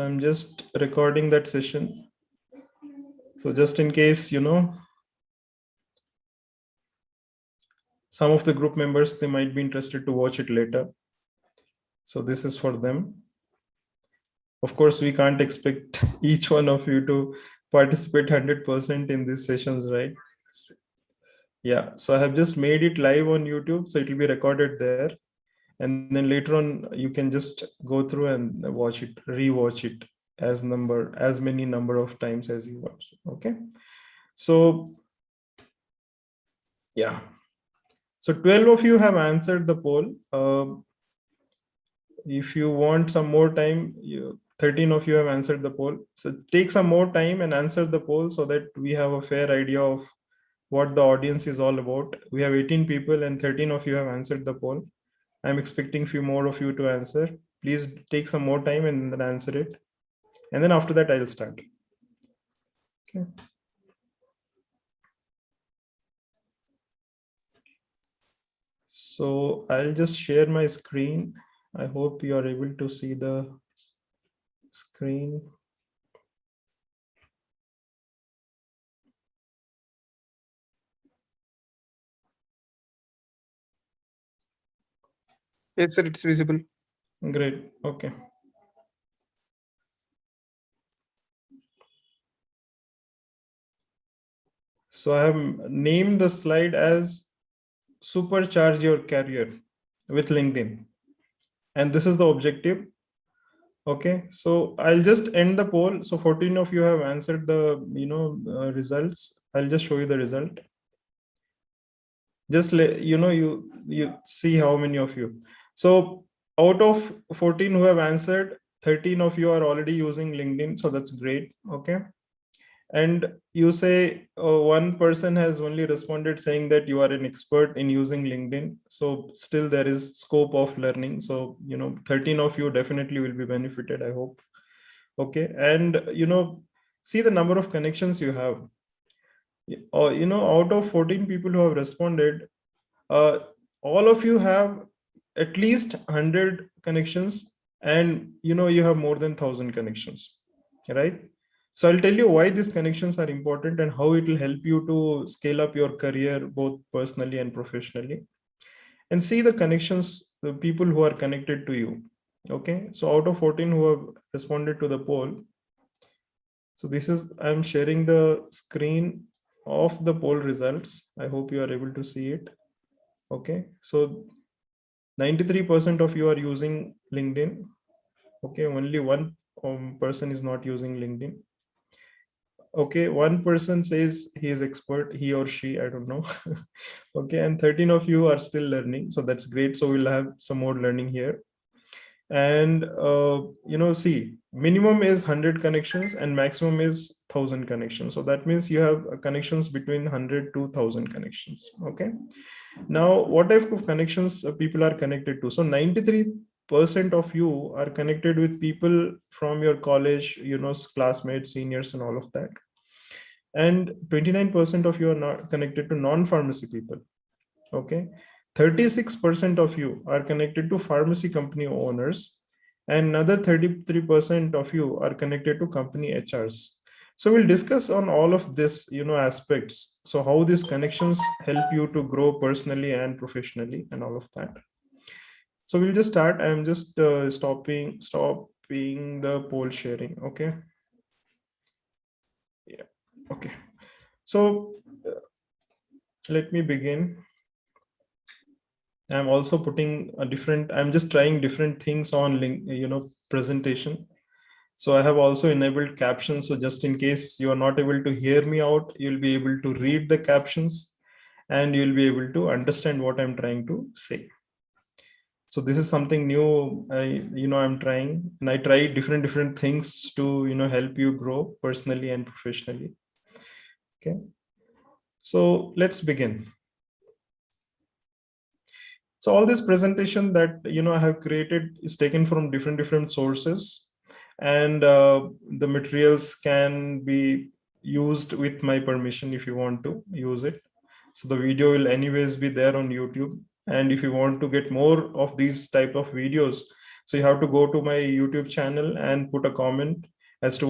I'm just recording that session. So just in case, some of the group members, they might be interested to watch it later. So this is for them. Of course, we can't expect each one of you to participate 100% in these sessions, right? Yeah, so I have just made it live on YouTube, so it will be recorded there. And then later on, you can just go through and watch it, rewatch it as many number of times as you watch. Okay. So yeah. So 12 of you have answered the poll. If you want some more time, 13 of you have answered the poll. So take some more time and answer the poll so that we have a fair idea of what the audience is all about. We have 18 people and 13 of you have answered the poll. I'm expecting few more of you to answer. Please take some more time and then answer it. And then after that, I'll start. Okay. So I'll just share my screen. I hope you are able to see the screen. Yes, sir, it's visible. Great. Okay. So I have named the slide as supercharge your career with LinkedIn. And this is the objective. Okay, so I'll just end the poll. So 14 of you have answered the results. I'll just show you the result. Just you see how many of you. So out of 14 who have answered, 13 of you are already using LinkedIn. So that's great. Okay. And you say one person has only responded saying that you are an expert in using LinkedIn. So still there is scope of learning. So 13 of you definitely will be benefited, I hope. Okay. And see the number of connections you have. Out of 14 people who have responded, all of you have at least 100 connections, and you have more than 1,000 connections, right? So I'll tell you why these connections are important and how it will help you to scale up your career both personally and professionally. And see the connections, the people who are connected to you. Okay, so out of 14 who have responded to the poll, so this is, I'm sharing the screen of the poll results. I hope you are able to see it. Okay, so 93% of you are using LinkedIn. Okay, only one person is not using LinkedIn. Okay, one person says he is expert, he or she, I don't know. Okay, and 13 of you are still learning, so that's great. So we'll have some more learning here. And see, minimum is 100 connections and maximum is 1,000 connections. So that means you have connections between 100 to 1,000 connections. Okay, now what type of connections people are connected to? So 93% of you are connected with people from your college, classmates, seniors, and all of that. And 29% of you are not connected to non-pharmacy people. Okay, 36% of you are connected to pharmacy company owners, and another 33% of you are connected to company HRs. So we'll discuss on all of this, aspects. So how these connections help you to grow personally and professionally and all of that. So we'll just start. I'm just stopping the poll sharing. Okay. Yeah. Okay. So let me begin. I'm also putting I'm just trying different things on link, presentation. So I have also enabled captions. So just in case you are not able to hear me out, you'll be able to read the captions and you'll be able to understand what I'm trying to say. So this is something new, I'm trying, and I try different things to, help you grow personally and professionally. Okay. So let's begin. So all this presentation that, I have created is taken from different sources, and the materials can be used with my permission if you want to use it. So the video will anyways be there on YouTube. And if you want to get more of these type of videos, So you have to go to my YouTube channel and put a comment as to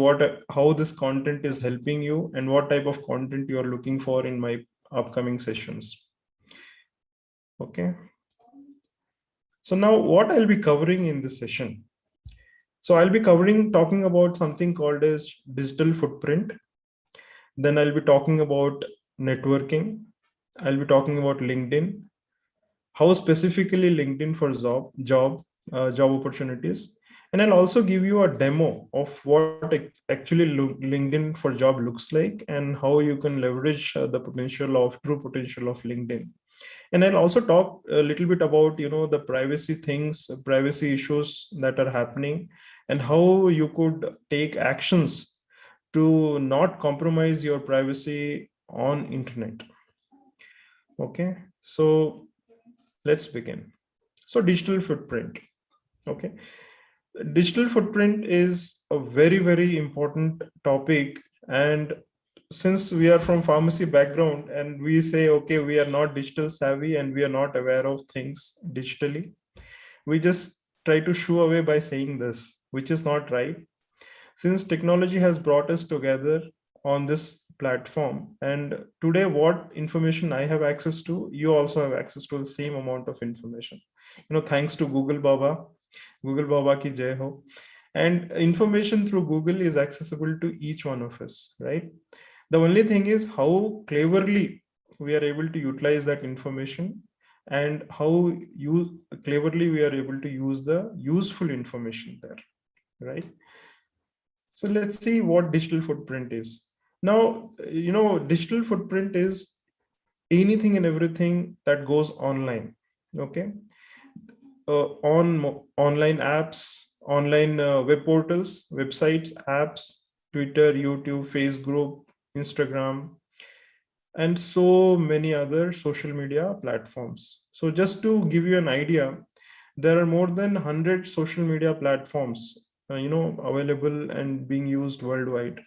how this content is helping you and what type of content you are looking for in my upcoming sessions. Okay. So now what I'll be covering in this session. So I'll be talking about something called as digital footprint. Then I'll be talking about networking. I'll be talking about LinkedIn, how specifically LinkedIn for job opportunities. And I'll also give you a demo of what actually LinkedIn for job looks like and how you can leverage the true potential of LinkedIn. And I'll also talk a little bit about the privacy things, privacy issues that are happening, and how you could take actions to not compromise your privacy on internet. Okay, so let's begin. So digital footprint. Okay, digital footprint is a very important topic. And since we are from pharmacy background and we say, okay, we are not digital savvy and we are not aware of things digitally, we just try to shoo away by saying this, which is not right. Since technology has brought us together on this platform, and today what information I have access to, you also have access to the same amount of information, thanks to Google Baba ki jai ho. And information through Google is accessible to each one of us, right? The only thing is how cleverly we are able to utilize that information, and how cleverly we are able to use the useful information there, right? So let's see what digital footprint is. Now, digital footprint is anything and everything that goes online. Okay. Online apps, online web portals, websites, apps, Twitter, YouTube, Facebook, Instagram, and so many other social media platforms. So just to give you an idea, there are more than 100 social media platforms available and being used worldwide.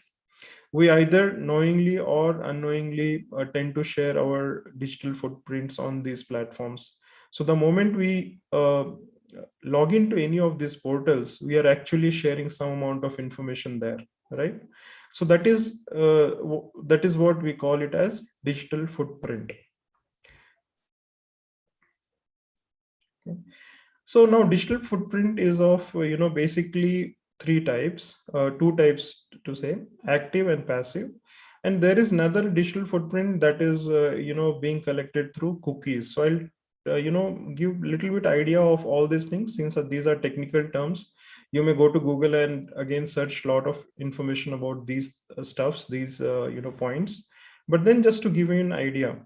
We either knowingly or unknowingly tend to share our digital footprints on these platforms. So the moment we log into any of these portals, we are actually sharing some amount of information there, right? So that is what we call it as digital footprint. Okay. So now digital footprint is of basically three types, two types to say, active and passive. And there is another digital footprint that is being collected through cookies. So I'll give little bit idea of all these things, since these are technical terms. You may go to Google and again search a lot of information about these stuffs, these points. But then just to give you an idea,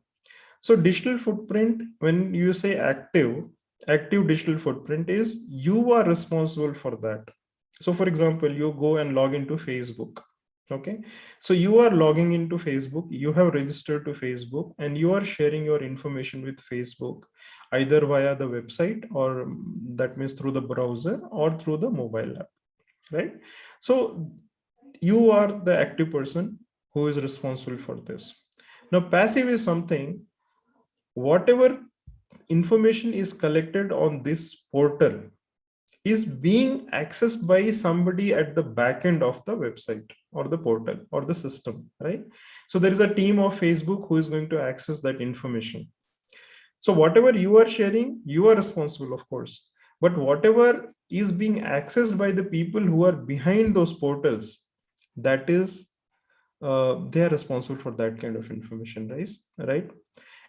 so digital footprint, when you say active digital footprint is you are responsible for that. So for example, you go and log into Facebook. Okay, so you are logging into Facebook, you have registered to Facebook, and you are sharing your information with Facebook either via the website, or that means through the browser or through the mobile app, right? So you are the active person who is responsible for this. Now passive is something, whatever information is collected on this portal is being accessed by somebody at the back end of the website or the portal or the system, right? So there is a team of Facebook who is going to access that information. So whatever you are sharing, you are responsible, of course, but whatever is being accessed by the people who are behind those portals, that is they are responsible for that kind of information, right?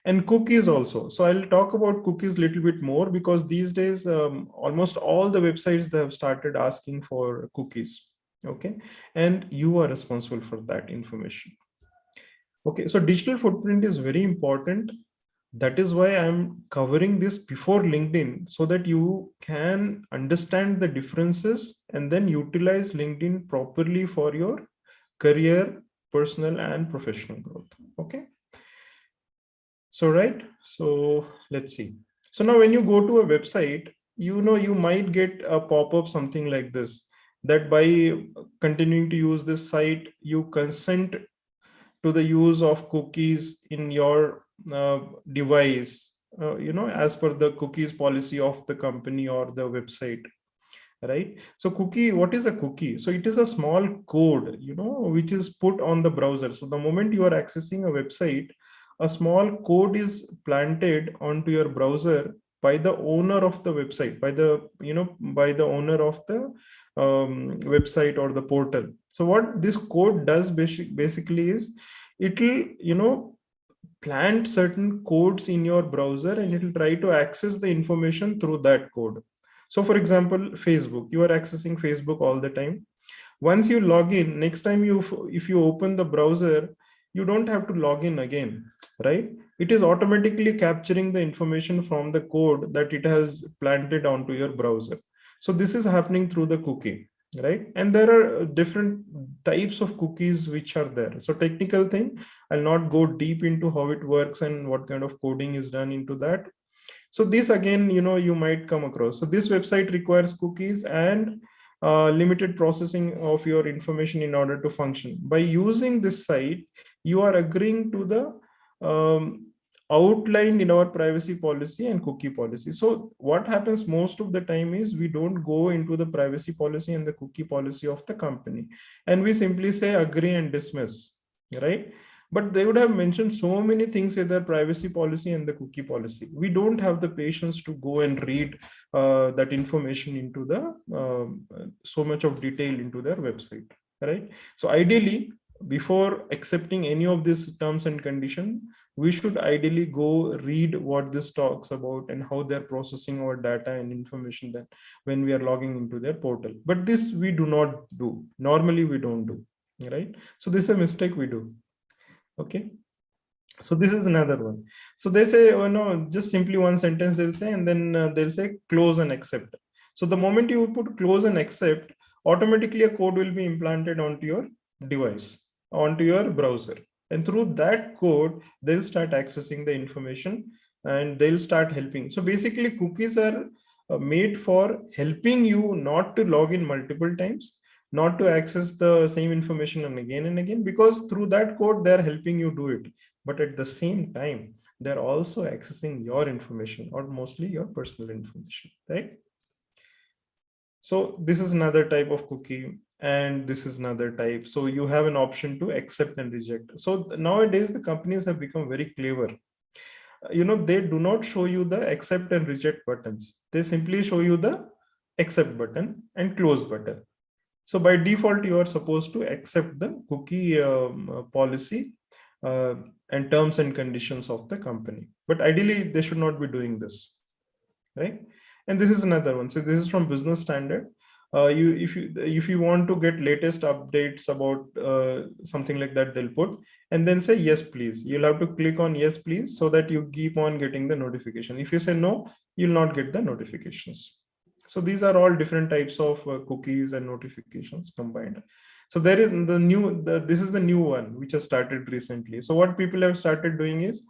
And cookies also. So I'll talk about cookies a little bit more, because these days almost all the websites, they have started asking for cookies. Okay, and you are responsible for that information. Okay, so digital footprint is very important. That is why I'm covering this before LinkedIn, so that you can understand the differences and then utilize LinkedIn properly for your career, personal and professional growth. Okay. So, right. So let's see. So now when you go to a website, you might get a pop-up something like this, that by continuing to use this site, you consent to the use of cookies in your device, as per the cookies policy of the company or the website. right? So cookie, what is a cookie? So it is a small code, which is put on the browser. So the moment you are accessing a website, a small code is planted onto your browser by the owner of the website, by the owner of the website or the portal. So what this code does basically is, it will plant certain codes in your browser, and it will try to access the information through that code. So for example, Facebook, you are accessing Facebook all the time. Once you log in, next time if you open the browser, you don't have to log in again, right? It is automatically capturing the information from the code that it has planted onto your browser. So this is happening through the cookie, right? And there are different types of cookies which are there. So technical thing, I'll not go deep into how it works and what kind of coding is done into that. So this again, you might come across. So this website requires cookies and limited processing of your information in order to function. By using this site, you are agreeing to the outlined in our privacy policy and cookie policy. So what happens most of the time is, we don't go into the privacy policy and the cookie policy of the company, and we simply say agree and dismiss, right? But they would have mentioned so many things in their privacy policy and the cookie policy. We don't have the patience to go and read that information into the so much of detail into their website, right? So ideally, before accepting any of these terms and condition, we should ideally go read what this talks about and how they're processing our data and information that when we are logging into their portal. But this we do not do. Normally we don't do, right? So this is a mistake we do. Okay, so this is another one. So they say, oh no, just simply one sentence they'll say, and then they'll say close and accept. So the moment you put close and accept, automatically a code will be implanted onto your device, onto your browser, and through that code they'll start accessing the information, and they'll start helping. So basically cookies are made for helping you not to log in multiple times, not to access the same information and again, because through that code they're helping you do it. But at the same time, they're also accessing your information, or mostly your personal information, right? So this is another type of cookie, and this is another type. So you have an option to accept and reject. So nowadays the companies have become very clever. They do not show you the accept and reject buttons. They simply show you the accept button and close button. So by default, you are supposed to accept the cookie policy and terms and conditions of the company. But ideally, they should not be doing this, right? And this is another one. So this is from Business Standard. If you want to get latest updates about something like that, they'll put, and then say yes please. You'll have to click on yes please, so that you keep on getting the notification. If you say no, you'll not get the notifications. So these are all different types of cookies and notifications combined. So there is this is the new one which has started recently. So what people have started doing is,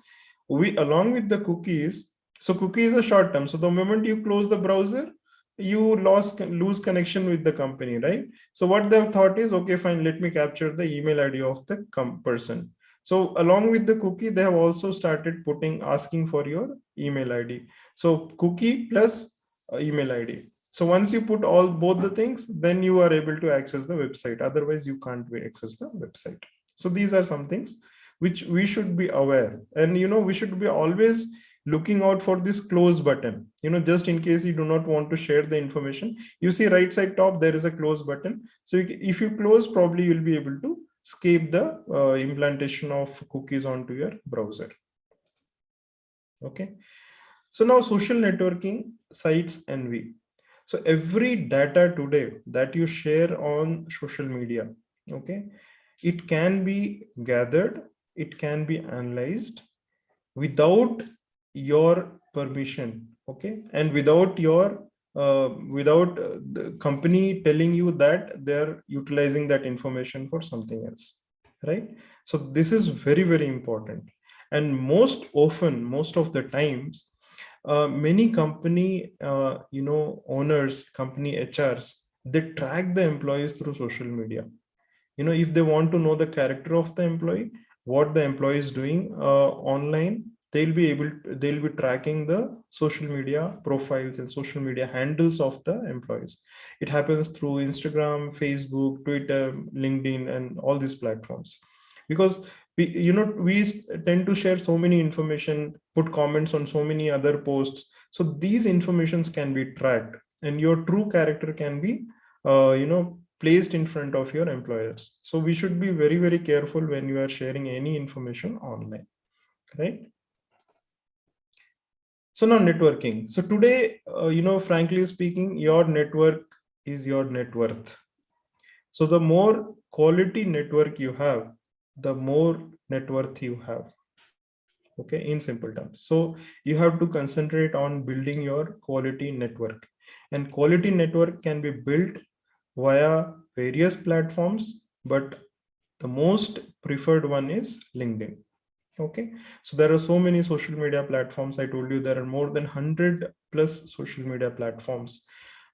we along with the cookies. So cookie is a short term. So the moment you close the browser, you lose connection with the company, right? So what they've thought is, okay, fine, let me capture the email ID of the person. So along with the cookie, they have also started asking for your email ID. So cookie plus email ID. So once you put both the things, then you are able to access the website. Otherwise, you can't access the website. So these are some things which we should be aware. And we should be always looking out for this close button, just in case you do not want to share the information. You see right side top, there is a close button. So if you close, probably you'll be able to escape the implantation of cookies onto your browser. Okay. So now social networking sites envy. So every data today that you share on social media, okay, it can be gathered, it can be analyzed without your permission, okay, and without the company telling you that they're utilizing that information for something else, right? So this is very, very important. And most often, most of the times, many company owners, company HRs, they track the employees through social media. If they want to know the character of the employee, what the employee is doing online, they'll be tracking the social media profiles and social media handles of the employees. It happens through Instagram, Facebook, Twitter, LinkedIn, and all these platforms. Because we tend to share so many information, put comments on so many other posts. So these informations can be tracked, and your true character can be placed in front of your employers. So we should be very, very careful when you are sharing any information online, right? So now networking. So today, frankly speaking, your network is your net worth. So the more quality network you have, the more net worth you have. Okay, in simple terms. So you have to concentrate on building your quality network, and quality network can be built via various platforms, but the most preferred one is LinkedIn. Okay, so there are so many social media platforms. I told you there are more than 100 plus social media platforms,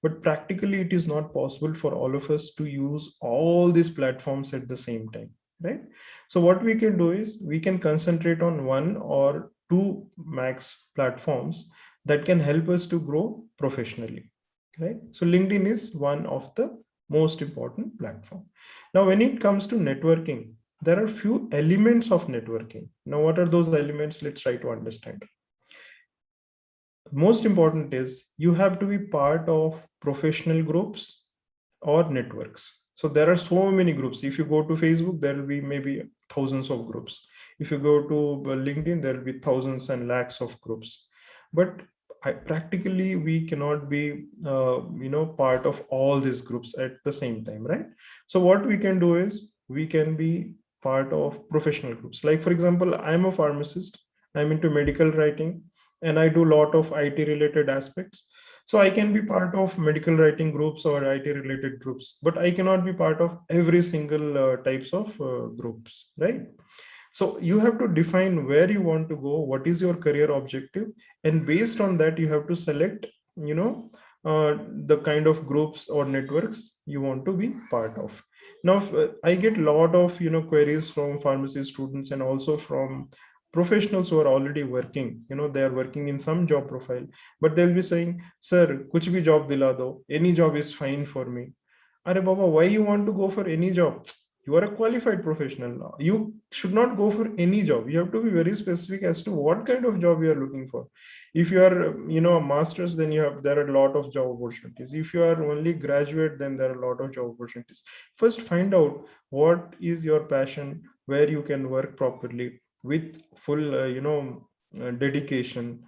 but practically it is not possible for all of us to use all these platforms at the same time, right? So what we can do is we can concentrate on one or two max platforms that can help us to grow professionally, right? So LinkedIn is one of the most important platform. Now when it comes to networking, there are few elements of networking. Now what are those elements? Let's try to understand. Most important is you have to be part of professional groups or networks. So there are so many groups. If you go to Facebook, there will be maybe thousands of groups. If you go to LinkedIn, there will be thousands and lakhs of groups. But practically we cannot be part of all these groups at the same time, right? So what we can do is we can be part of professional groups. Like for example, I'm a pharmacist, I'm into medical writing, and I do a lot of IT related aspects. So I can be part of medical writing groups or IT related groups, but I cannot be part of every single types of groups, right? So you have to define where you want to go, what is your career objective, and based on that, you have to select, the kind of groups or networks you want to be part of. Now, I get a lot of, queries from pharmacy students and also from professionals who are already working, they are working in some job profile, but they'll be saying, sir, kuch bhi job dila do, any job is fine for me. Are Baba, why you want to go for any job? You are a qualified professional now. You should not go for any job. You have to be very specific as to what kind of job you are looking for. If you are, a master's, then there are a lot of job opportunities. If you are only graduate, then there are a lot of job opportunities. First, find out what is your passion, where you can work properly with full, dedication.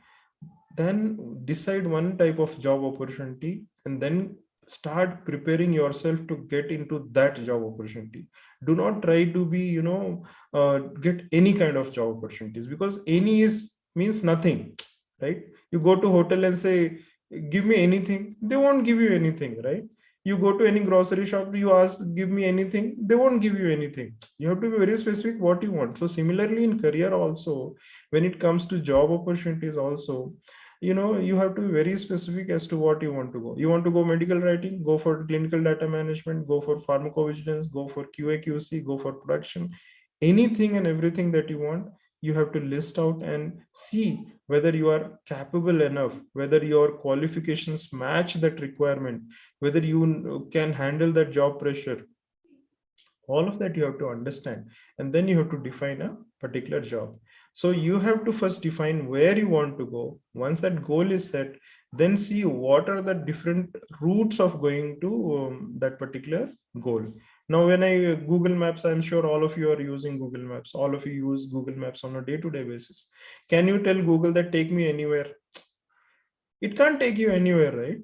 Then decide one type of job opportunity, and then start preparing yourself to get into that job opportunity. Do not try to be, get any kind of job opportunities, because any is means nothing, right? You go to hotel and say, give me anything, they won't give you anything, right? You go to any grocery shop, you ask, give me anything, they won't give you anything. You have to be very specific what you want. So similarly in career also, when it comes to job opportunities also, you have to be very specific as to what you want to go. You want to go medical writing, go for clinical data management, go for pharmacovigilance, go for QA/QC, go for production. Anything and everything that you want, you have to list out and see whether you are capable enough, whether your qualifications match that requirement, whether you can handle that job pressure. All of that you have to understand, and then you have to define a particular job. So you have to first define where you want to go. Once that goal is set, then see what are the different routes of going to that particular goal. Now when I Google Maps, I'm sure all of you are using Google Maps, all of you use Google Maps on a day-to-day basis. Can you tell Google that take me anywhere? It can't take you anywhere, right?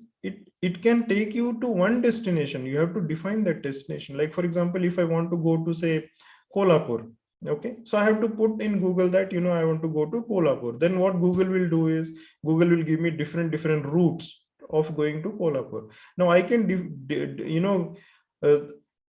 It can take you to one destination. You have to define that destination. Like for example, if I want to go to say Kolhapur, okay, so I have to put in Google that I want to go to Kolhapur. Then what Google will do is Google will give me different routes of going to Kolhapur. Now I can uh,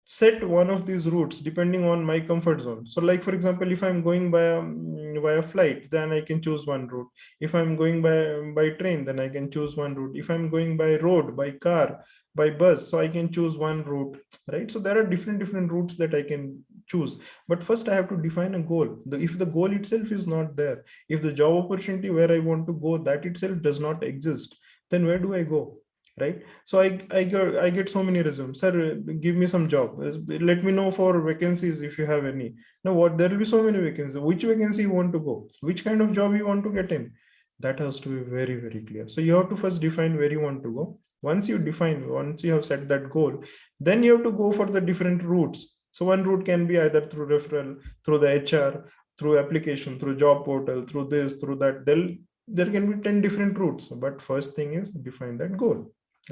set one of these routes depending on my comfort zone. So like for example, if I'm going by a flight, then I can choose one route. If I'm going by train, then I can choose one route. If I'm going by road, by car, by bus, so I can choose one route, right? So there are different routes that I can choose. But first I have to define a goal. If the goal itself is not there, if the job opportunity where I want to go, that itself does not exist, then where do I go? Right? So I get so many resumes. Sir, give me some job. Let me know for vacancies if you have any. Now what, there will be so many vacancies. Which vacancy you want to go? Which kind of job you want to get in? That has to be very, very clear. So you have to first define where you want to go. Once you have set that goal, then you have to go for the different routes. So one route can be either through referral, through the HR, through application, through job portal, through this, through that. There can be 10 different routes. But first thing is define that goal,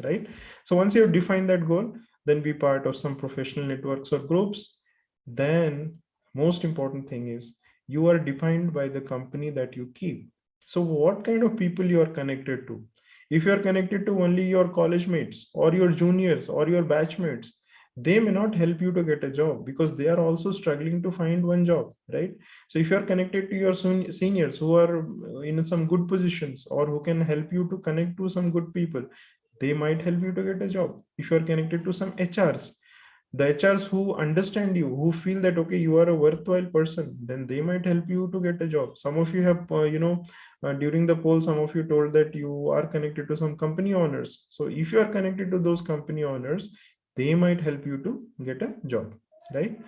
right? So once you have defined that goal, then be part of some professional networks or groups. Then most important thing is you are defined by the company that you keep. So what kind of people you are connected to? If you are connected to only your college mates or your juniors or your batchmates, they may not help you to get a job because they are also struggling to find one job, right? So if you are connected to your seniors who are in some good positions or who can help you to connect to some good people, they might help you to get a job. If you are connected to some HRs, the HRs who understand you, who feel that okay, you are a worthwhile person, then they might help you to get a job. Some of you have during the poll, some of you told that you are connected to some company owners. So if you are connected to those company owners, they might help you to get a job, right?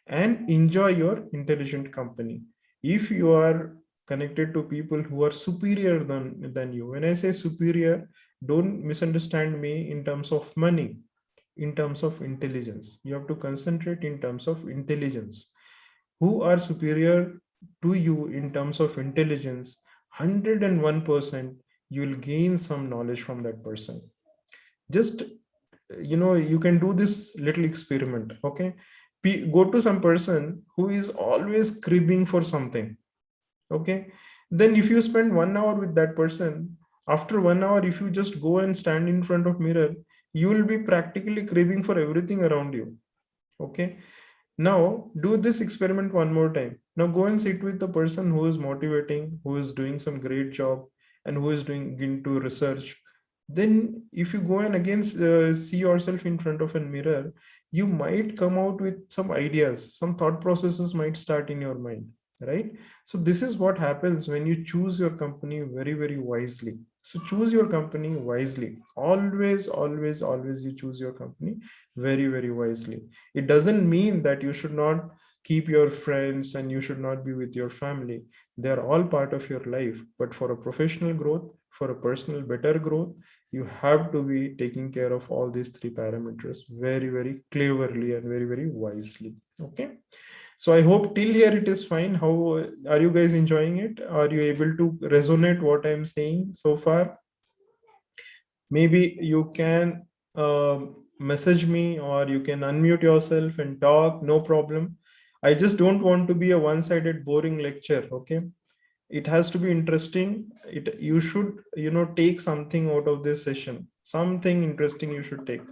And enjoy your intelligent company. If you are connected to people who are superior than you, when I say superior, don't misunderstand me in terms of money, in terms of intelligence. You have to concentrate in terms of intelligence. Who are superior to you in terms of intelligence? 101% you will gain some knowledge from that person. Just, you can do this little experiment. Okay, go to some person who is always cribbing for something. Okay, then if you spend 1 hour with that person, after 1 hour, if you just go and stand in front of mirror, you will be practically craving for everything around you. Okay, now do this experiment one more time. Now go and sit with the person who is motivating, who is doing some great job, and who is doing into research. Then if you go and again see yourself in front of a mirror, you might come out with some ideas, some thought processes might start in your mind, right? So this is what happens when you choose your company very, very wisely. So choose your company wisely. Always, always, always you choose your company very, very wisely. It doesn't mean that you should not keep your friends and you should not be with your family. They are all part of your life. But for a professional growth, for a personal better growth, you have to be taking care of all these three parameters very, very cleverly and very, very wisely. Okay. So I hope till here it is fine. How are you guys enjoying it? Are you able to resonate what I'm saying so far? Maybe you can message me or you can unmute yourself and talk, no problem. I just don't want to be a one-sided boring lecture. Okay, it has to be interesting. You should take something out of this session, something interesting you should take.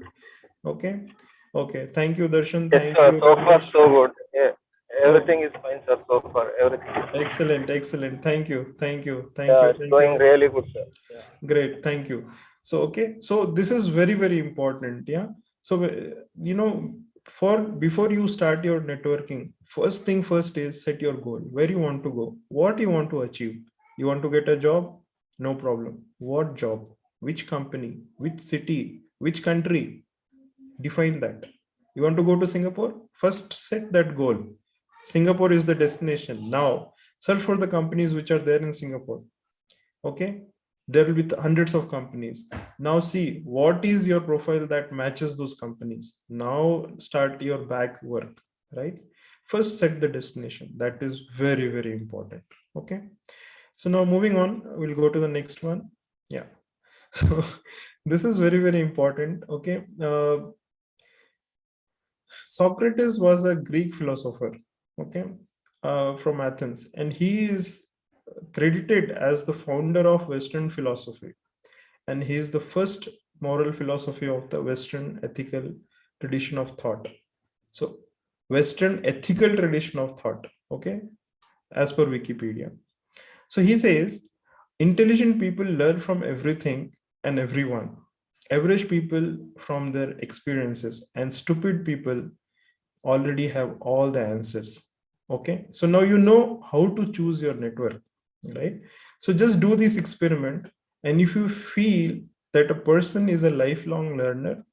Okay. Okay, thank you, Darshan. Yes, Thank sir. you, So far, Ramesh. so good. Yeah, Okay, everything is fine, sir. So far, everything is fine. excellent, excellent. Thank you, thank you, thank Yeah, you, it's thank going you. really good, sir. Yeah. Great, thank you. So, okay, so this is very, very important. Yeah. So, for before you start your networking, first thing first is set your goal. Where you want to go, what you want to achieve. You want to get a job? No problem. What job? Which company? Which city? Which country? Define that. You want to go to Singapore? First, set that goal. Singapore is the destination. Now, search for the companies which are there in Singapore. Okay, there will be hundreds of companies. Now see what is your profile that matches those companies. Now start your back work, right? First set the destination. That is very, very important. Okay, so now moving on, we'll go to the next one. Yeah. So this is very, very important. Okay, Socrates was a Greek philosopher, okay, from Athens, and he is credited as the founder of Western philosophy, and he is the first moral philosophy of the Western ethical tradition of thought. So, Western ethical tradition of thought, okay, as per Wikipedia. So he says, intelligent people learn from everything and everyone. Average people from their experiences, and stupid people already have all the answers. Okay, so now you know how to choose your network, right? So just do this experiment, and if you feel that a person is a lifelong learner,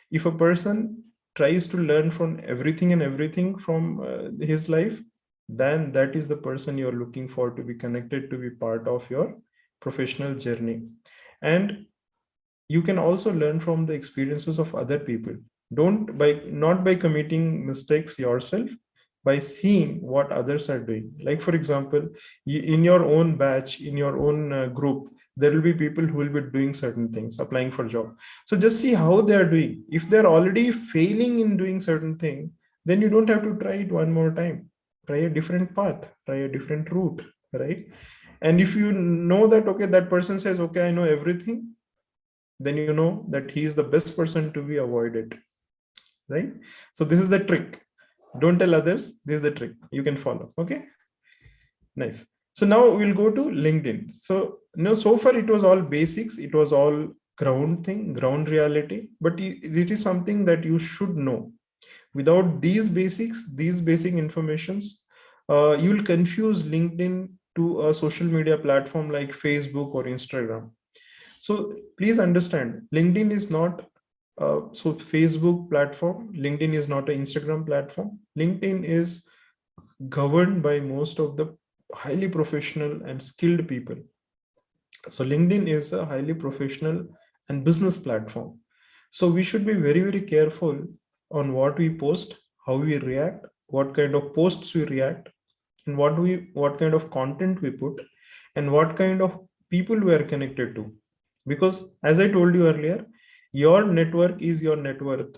if a person tries to learn from everything from his life, then that is the person you're looking for to be connected, to be part of your professional journey. And you can also learn from the experiences of other people. Don't by not by committing mistakes yourself, by seeing what others are doing. Like for example, in your own batch, in your own group, there will be people who will be doing certain things, applying for job. So just see how they are doing. If they're already failing in doing certain thing, then you don't have to try it one more time. Try a different path, try a different route, right? And if you know that, okay, that person says, okay, I know everything, then you know that he is the best person to be avoided, right? So this is the trick. Don't tell others. This is the trick you can follow. Okay, nice. So now we'll go to LinkedIn. So so far it was all basics. It was all ground thing, ground reality. But it is something that you should know. Without these basics, these basic informations, you'll confuse LinkedIn to a social media platform like Facebook or Instagram. So please understand, LinkedIn is not so Facebook platform. LinkedIn is not an Instagram platform. LinkedIn is governed by most of the highly professional and skilled people. So LinkedIn is a highly professional and business platform. So we should be very, very careful on what we post, how we react, what kind of posts we react, and what kind of content we put, and what kind of people we are connected to. Because as I told you earlier, your network is your net worth,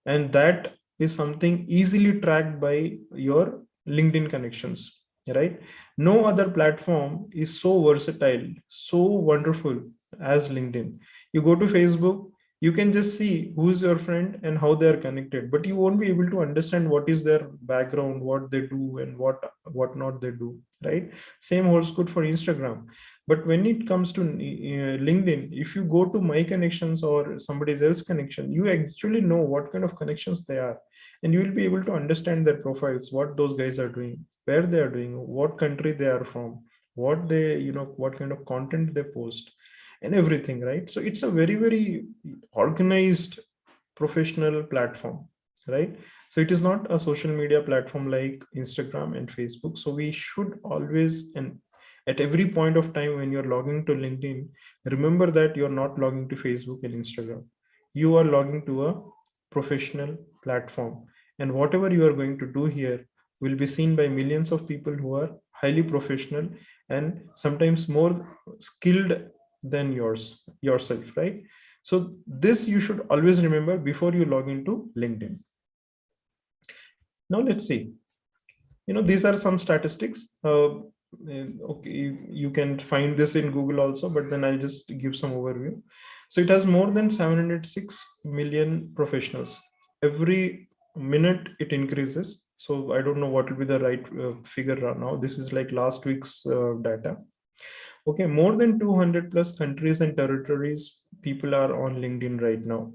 and that is something easily tracked by your LinkedIn connections, right? No other platform is so versatile, so wonderful as LinkedIn. You go to Facebook, you can just see who's your friend and how they are connected, but you won't be able to understand what is their background, what they do, and what not they do, right? Same holds good for Instagram. But when it comes to LinkedIn, if you go to my connections or somebody else's connection, you actually know what kind of connections they are, and you will be able to understand their profiles, what those guys are doing, where they are doing, what country they are from, what they, what kind of content they post, and everything, right? So it's a very, very organized professional platform, right? So it is not a social media platform like Instagram and Facebook. So we should always, and at every point of time when you're logging to LinkedIn, remember that you're not logging to Facebook and Instagram. You are logging to a professional platform, and whatever you are going to do here will be seen by millions of people who are highly professional and sometimes more skilled than yourself, right? So this you should always remember before you log into LinkedIn. Now let's see. These are some statistics. Okay, you can find this in Google also, but then I'll just give some overview. So it has more than 706 million professionals. Every minute it increases. So I don't know what will be the right figure now. This is like last week's data. Okay, more than 200 plus countries and territories people are on LinkedIn right now.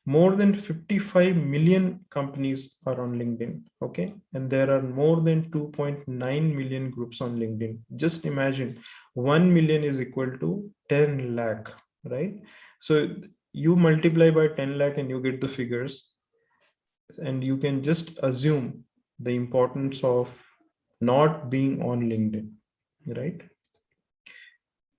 More than 55 million companies are on LinkedIn. Okay, and there are more than 2.9 million groups on LinkedIn. Just imagine 1 million is equal to 10 lakh, right? So you multiply by 10 lakh and you get the figures, and you can just assume the importance of not being on LinkedIn, right?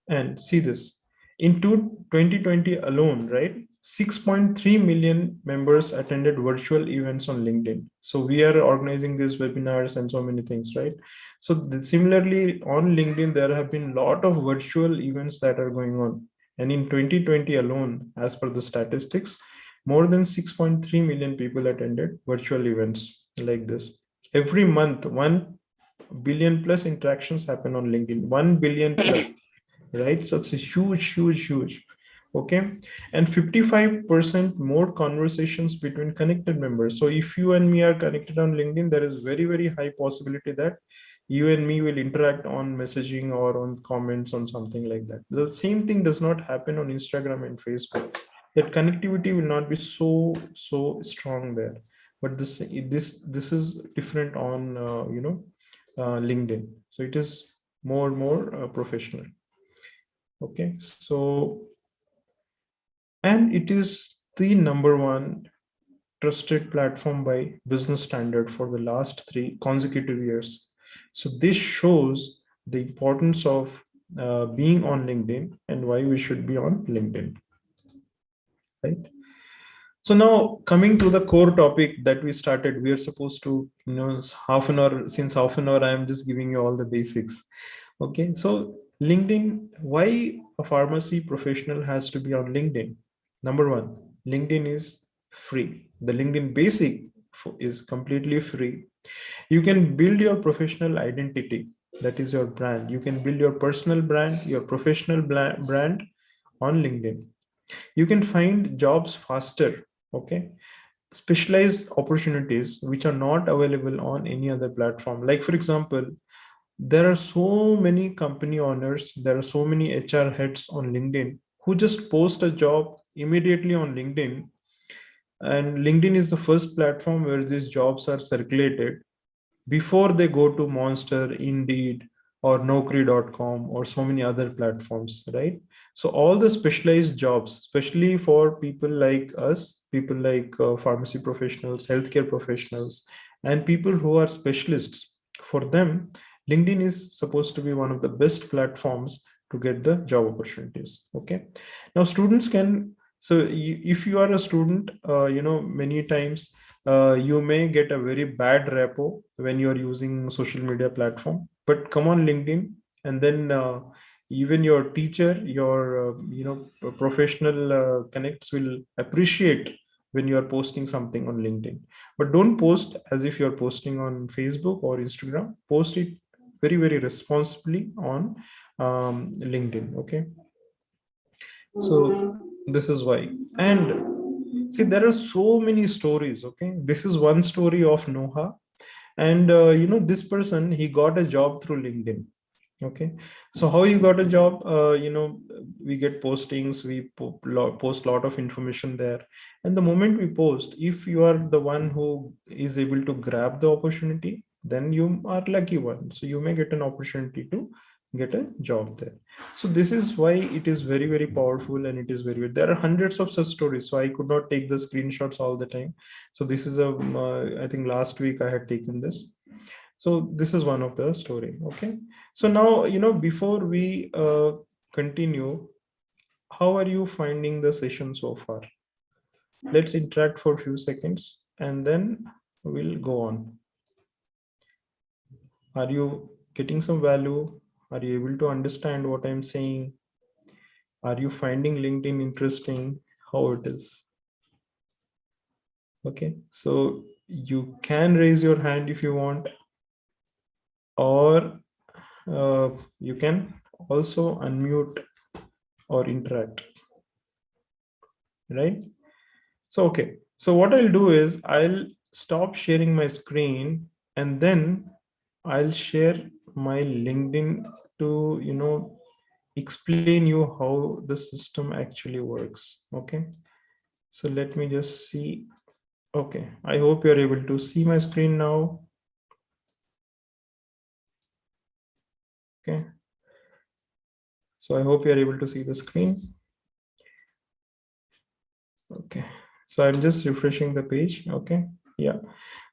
And see this, in 2020 alone, right? 6.3 million members attended virtual events on LinkedIn. So we are organizing these webinars and so many things, right? So similarly on LinkedIn, there have been a lot of virtual events that are going on. And in 2020 alone, as per the statistics, more than 6.3 million people attended virtual events like this. Every month, 1 billion plus interactions happen on LinkedIn, 1 billion plus, right? So it's a huge, huge, huge. Okay. And 55% more conversations between connected members. So if you and me are connected on LinkedIn, there is very, very high possibility that you and me will interact on messaging or on comments on something like that. The same thing does not happen on Instagram and Facebook. That connectivity will not be so strong there. but this is different on LinkedIn. So it is more professional. Okay, so, and it is the number one trusted platform by business standard for the last 3 consecutive years. So this shows the importance of being on LinkedIn and why we should be on LinkedIn, right? So now coming to the core topic that we started, we are supposed to, half an hour, since half an hour, I am just giving you all the basics. Okay, so LinkedIn, why a pharmacy professional has to be on LinkedIn? Number one, LinkedIn is free. The LinkedIn basic is completely free. You can build your professional identity, that is your brand. You can build your personal brand, your professional brand on LinkedIn. You can find jobs faster. Okay, specialized opportunities which are not available on any other platform. Like for example, there are so many company owners, there are so many HR heads on LinkedIn who just post a job immediately on LinkedIn, and LinkedIn is the first platform where these jobs are circulated before they go to Monster, Indeed, or Naukri.com or so many other platforms, right? So all the specialized jobs, especially for people like us, people like pharmacy professionals, healthcare professionals, and people who are specialists, for them, LinkedIn is supposed to be one of the best platforms to get the job opportunities. Okay. Now students can, so if you are a student, many times you may get a very bad repo when you are using social media platform, but come on LinkedIn, and then even your teacher, your professional connects will appreciate when you are posting something on LinkedIn. But don't post as if you're posting on Facebook or Instagram. Post it very, very responsibly on LinkedIn. Okay, so this is why. And see, there are so many stories. Okay, this is one story of Noah, and this person, he got a job through LinkedIn. Okay, so how you got a job? We get postings, we post lot of information there, and the moment we post, if you are the one who is able to grab the opportunity, then you are lucky one, so you may get an opportunity to get a job there. So this is why it is very, very powerful, and it is very, there are hundreds of such stories, so I could not take the screenshots all the time. So this is a I think last week I had taken this. So this is one of the story. Okay, so now, before we continue, how are you finding the session so far? Let's interact for a few seconds and then we'll go on. Are you getting some value? Are you able to understand what I'm saying? Are you finding LinkedIn interesting? How it is? Okay, so you can raise your hand if you want, or you can also unmute or interact, right? So okay, so what I'll do is I'll stop sharing my screen, and then I'll share my LinkedIn to explain you how the system actually works. Okay, so let me just see. Okay, I hope you're able to see my screen now. Okay, so I hope you're able to see the screen. Okay, so I'm just refreshing the page. Okay, yeah,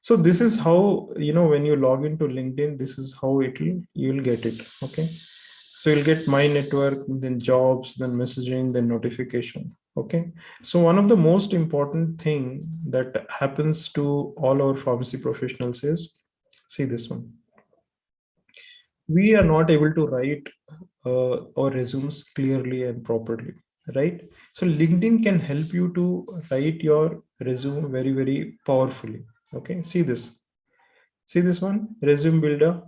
so this is how, when you log into LinkedIn, this is how you'll get it. Okay, so you'll get my network, then jobs, then messaging, then notification. Okay, so one of the most important thing that happens to all our pharmacy professionals is, see this one, we are not able to write our resumes clearly and properly, right? So LinkedIn can help you to write your resume very, very powerfully. Okay, see this one, resume builder,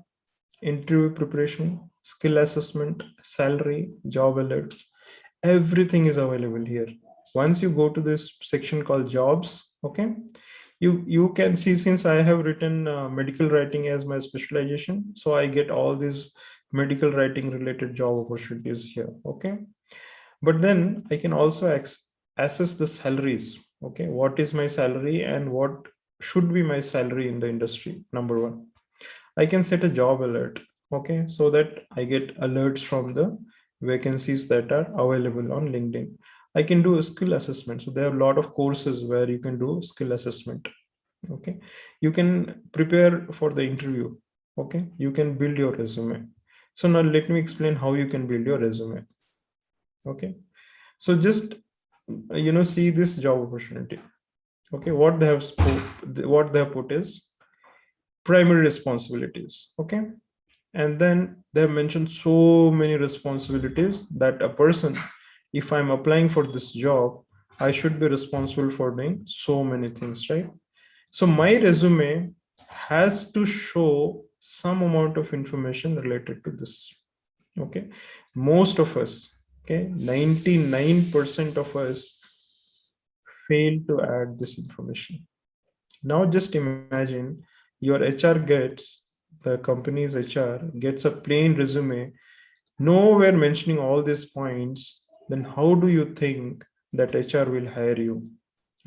interview preparation, skill assessment, salary, job alerts, everything is available here. Once you go to this section called jobs, okay, you can see, since I have written medical writing as my specialization, so I get all these medical writing related job opportunities here. Okay, but then I can also assess the salaries. Okay, what is my salary and what should be my salary in the industry? Number one, I can set a job alert, okay, so that I get alerts from the vacancies that are available on LinkedIn. I can do a skill assessment. So there are a lot of courses where you can do skill assessment. Okay. You can prepare for the interview. Okay. You can build your resume. So now let me explain how you can build your resume. Okay. So just see this job opportunity. Okay. What they have put is primary responsibilities. Okay. And then they have mentioned so many responsibilities that a person, if I'm applying for this job, I should be responsible for doing so many things, right? So my resume has to show some amount of information related to this. Okay. Most of us, okay, 99% of us fail to add this information. Now just imagine your HR gets, the company's HR gets a plain resume, nowhere mentioning all these points, then how do you think that HR will hire you?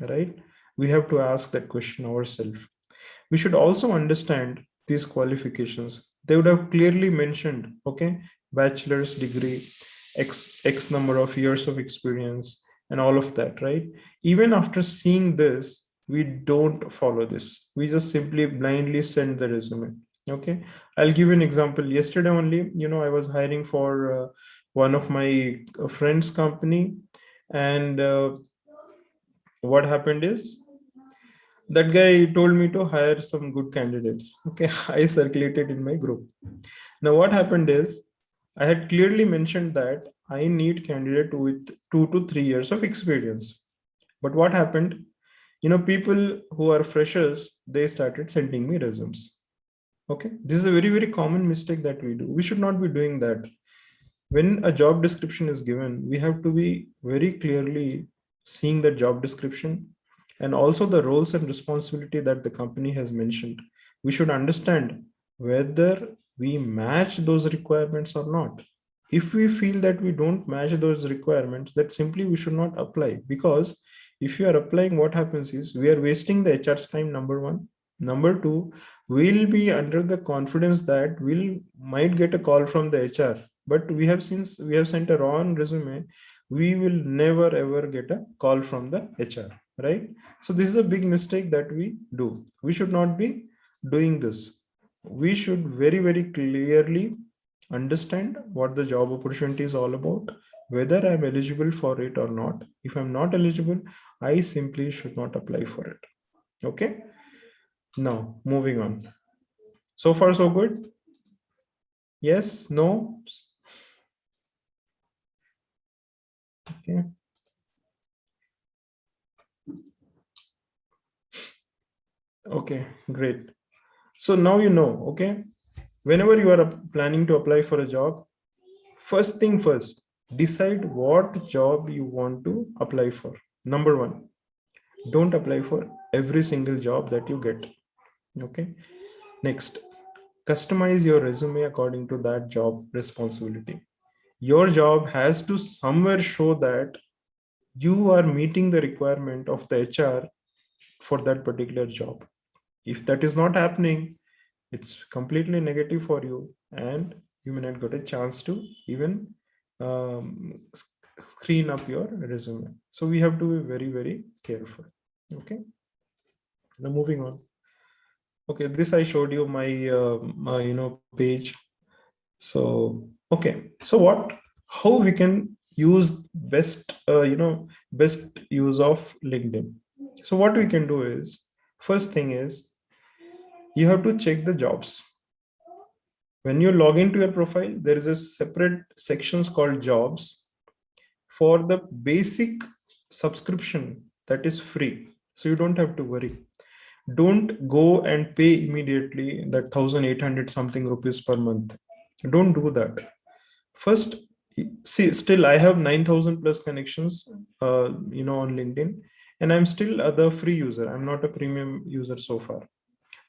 Right? We have to ask that question ourselves. We should also understand these qualifications. They would have clearly mentioned, okay, bachelor's degree, x number of years of experience, and all of that, right? Even after seeing this, we don't follow this. We just simply blindly send the resume. Okay, I'll give you an example. Yesterday only, I was hiring for one of my friends' company, and what happened is that guy told me to hire some good candidates. Okay, I circulated in my group. Now what happened is I had clearly mentioned that I need candidate with 2 to 3 years of experience. But what happened? People who are freshers, they started sending me resumes. Okay, this is a very, very common mistake that we do. We should not be doing that. When a job description is given, we have to be very clearly seeing the job description and also the roles and responsibility that the company has mentioned. We should understand whether we match those requirements or not. If we feel that we don't match those requirements, that simply we should not apply, because if you are applying, what happens is we are wasting the HR's time, number one. Number two, we'll be under the confidence that we'll might get a call from the HR, but since we have sent a wrong resume, we will never ever get a call from the HR, right? So this is a big mistake that we do. We should not be doing this. We should very, very clearly understand what the job opportunity is all about, whether I'm eligible for it or not. If I'm not eligible, I simply should not apply for it. Okay. Now moving on. So far so good? Yes, no? Okay. Okay, great. So now okay, whenever you are planning to apply for a job, first thing first, decide what job you want to apply for. Number one, don't apply for every single job that you get. Okay. Next, customize your resume according to that job responsibility. Your job has to somewhere show that you are meeting the requirement of the HR for that particular job. If that is not happening, it's completely negative for you, and you may not get a chance to even screen up your resume. So we have to be very, very careful. Okay. Now moving on. Okay, this I showed you my page. So okay, so how we can use best use of LinkedIn. So what we can do is, first thing is, you have to check the jobs. When you log into your profile, there is a separate sections called jobs. For the basic subscription, that is free, so you don't have to worry. Don't go and pay immediately that 1,800 something rupees per month. Don't do that. First, see, still I have 9,000 plus connections on LinkedIn, and I'm still the free user. I'm not a premium user so far.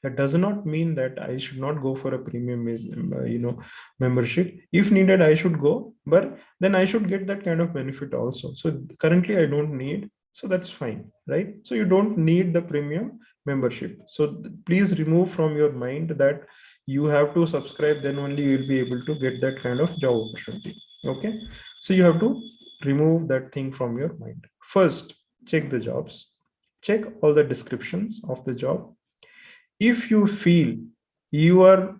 That does not mean that I should not go for a premium membership. If needed, I should go, but then I should get that kind of benefit also. So currently I don't need. So that's fine, right? So you don't need the premium membership. So please remove from your mind that you have to subscribe, then only you will be able to get that kind of job opportunity. Okay. So you have to remove that thing from your mind. First, check the jobs, check all the descriptions of the job. If you feel you are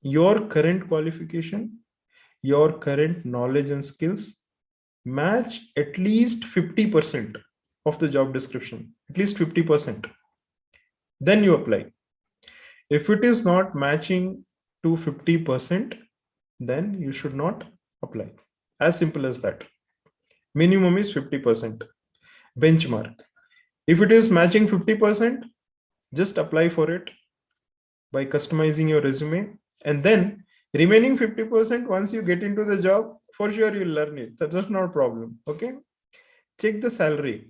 your current qualification, your current knowledge and skills match at least 50% of the job description, at least 50%, then you apply. If it is not matching to 50%, then you should not apply. As simple as that. Minimum is 50% benchmark. If it is matching 50%, just apply for it by customizing your resume, and then remaining 50%, once you get into the job, for sure you'll learn it. That's not a problem. Okay. Check the salary.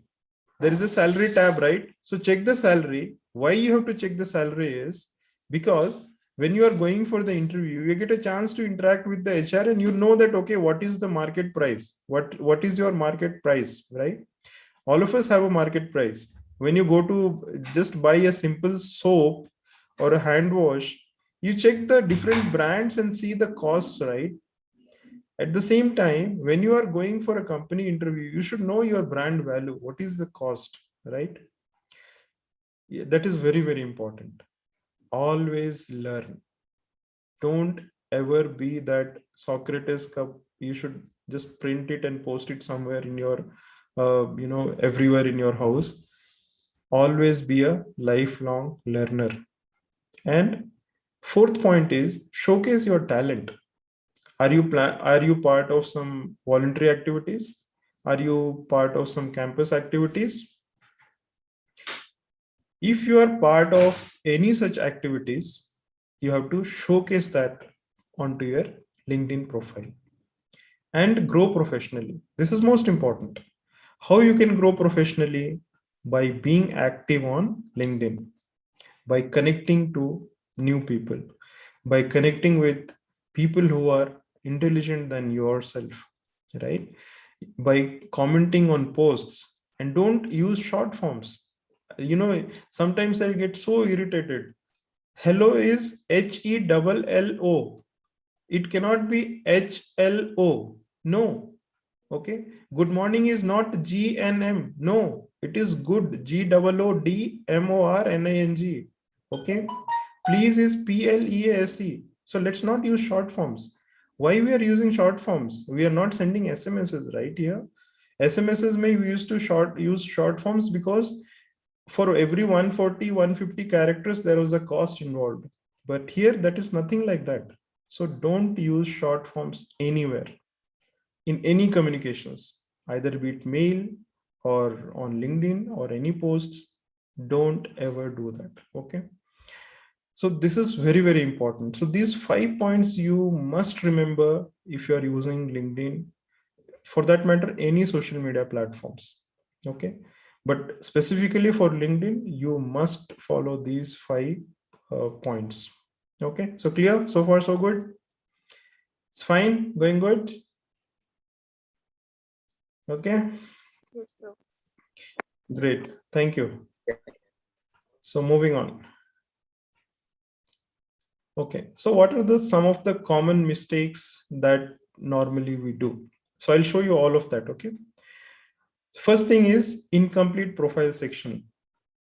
There is a salary tab, right? So check the salary. Why you have to check the salary is because when you are going for the interview, you get a chance to interact with the HR, and you know that, okay, what is the market price? What is your market price, right? All of us have a market price. When you go to just buy a simple soap or a hand wash, you check the different brands and see the costs, right? At the same time, when you are going for a company interview, you should know your brand value. What is the cost, right? Yeah, that is very, very important. Always learn. Don't ever be that Socrates cup. You should just print it and post it somewhere in your, everywhere in your house. Always be a lifelong learner. And fourth point is showcase your talent. Are you part of some voluntary activities? Are you part of some campus activities? If you are part of any such activities, you have to showcase that onto your LinkedIn profile and grow professionally. This is most important. How you can grow professionally? By being active on LinkedIn, by connecting to new people, by connecting with people who are intelligent than yourself, right? By commenting on posts, and don't use short forms. Sometimes I get so irritated. Hello is HELLO. It cannot be HLO. No. Okay. Good morning is not GNM. No, it is good. GOODMORNING. Okay. Please is PLEASE. So let's not use short forms. Why we are using short forms? We are not sending SMSs right here. SMSs may we used to use short forms because for every 140, 150 characters, there was a cost involved. But here, that is nothing like that. So don't use short forms anywhere in any communications, either be it mail or on LinkedIn or any posts. Don't ever do that. Okay. So this is very, very important. So these 5 points you must remember if you are using LinkedIn, for that matter, any social media platforms. Okay. But specifically for LinkedIn, you must follow these 5 points. Okay. So clear? So far, so good? It's fine? Going good? Okay. Great. Thank you. So moving on. Okay. So what are some of the common mistakes that normally we do? So I'll show you all of that. Okay. First thing is incomplete profile section.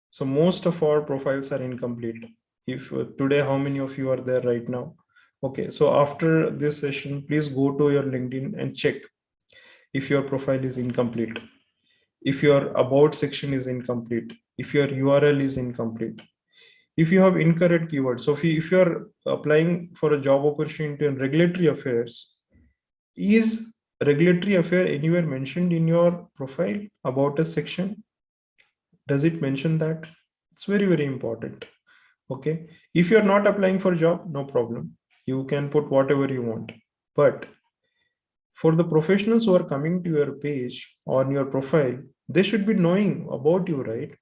So most of our profiles are incomplete. If today, how many of you are there right now? Okay. So after this session, please go to your LinkedIn and check if your profile is incomplete, if your about section is incomplete, if your URL is incomplete, if you have incorrect keywords. So if you're applying for a job opportunity in regulatory affairs, is regulatory affair anywhere mentioned in your profile about a section? Does it mention that? It's very, very important. Okay. If you're not applying for a job, no problem. You can put whatever you want. But for the professionals who are coming to your page on your profile, they should be knowing about you, right?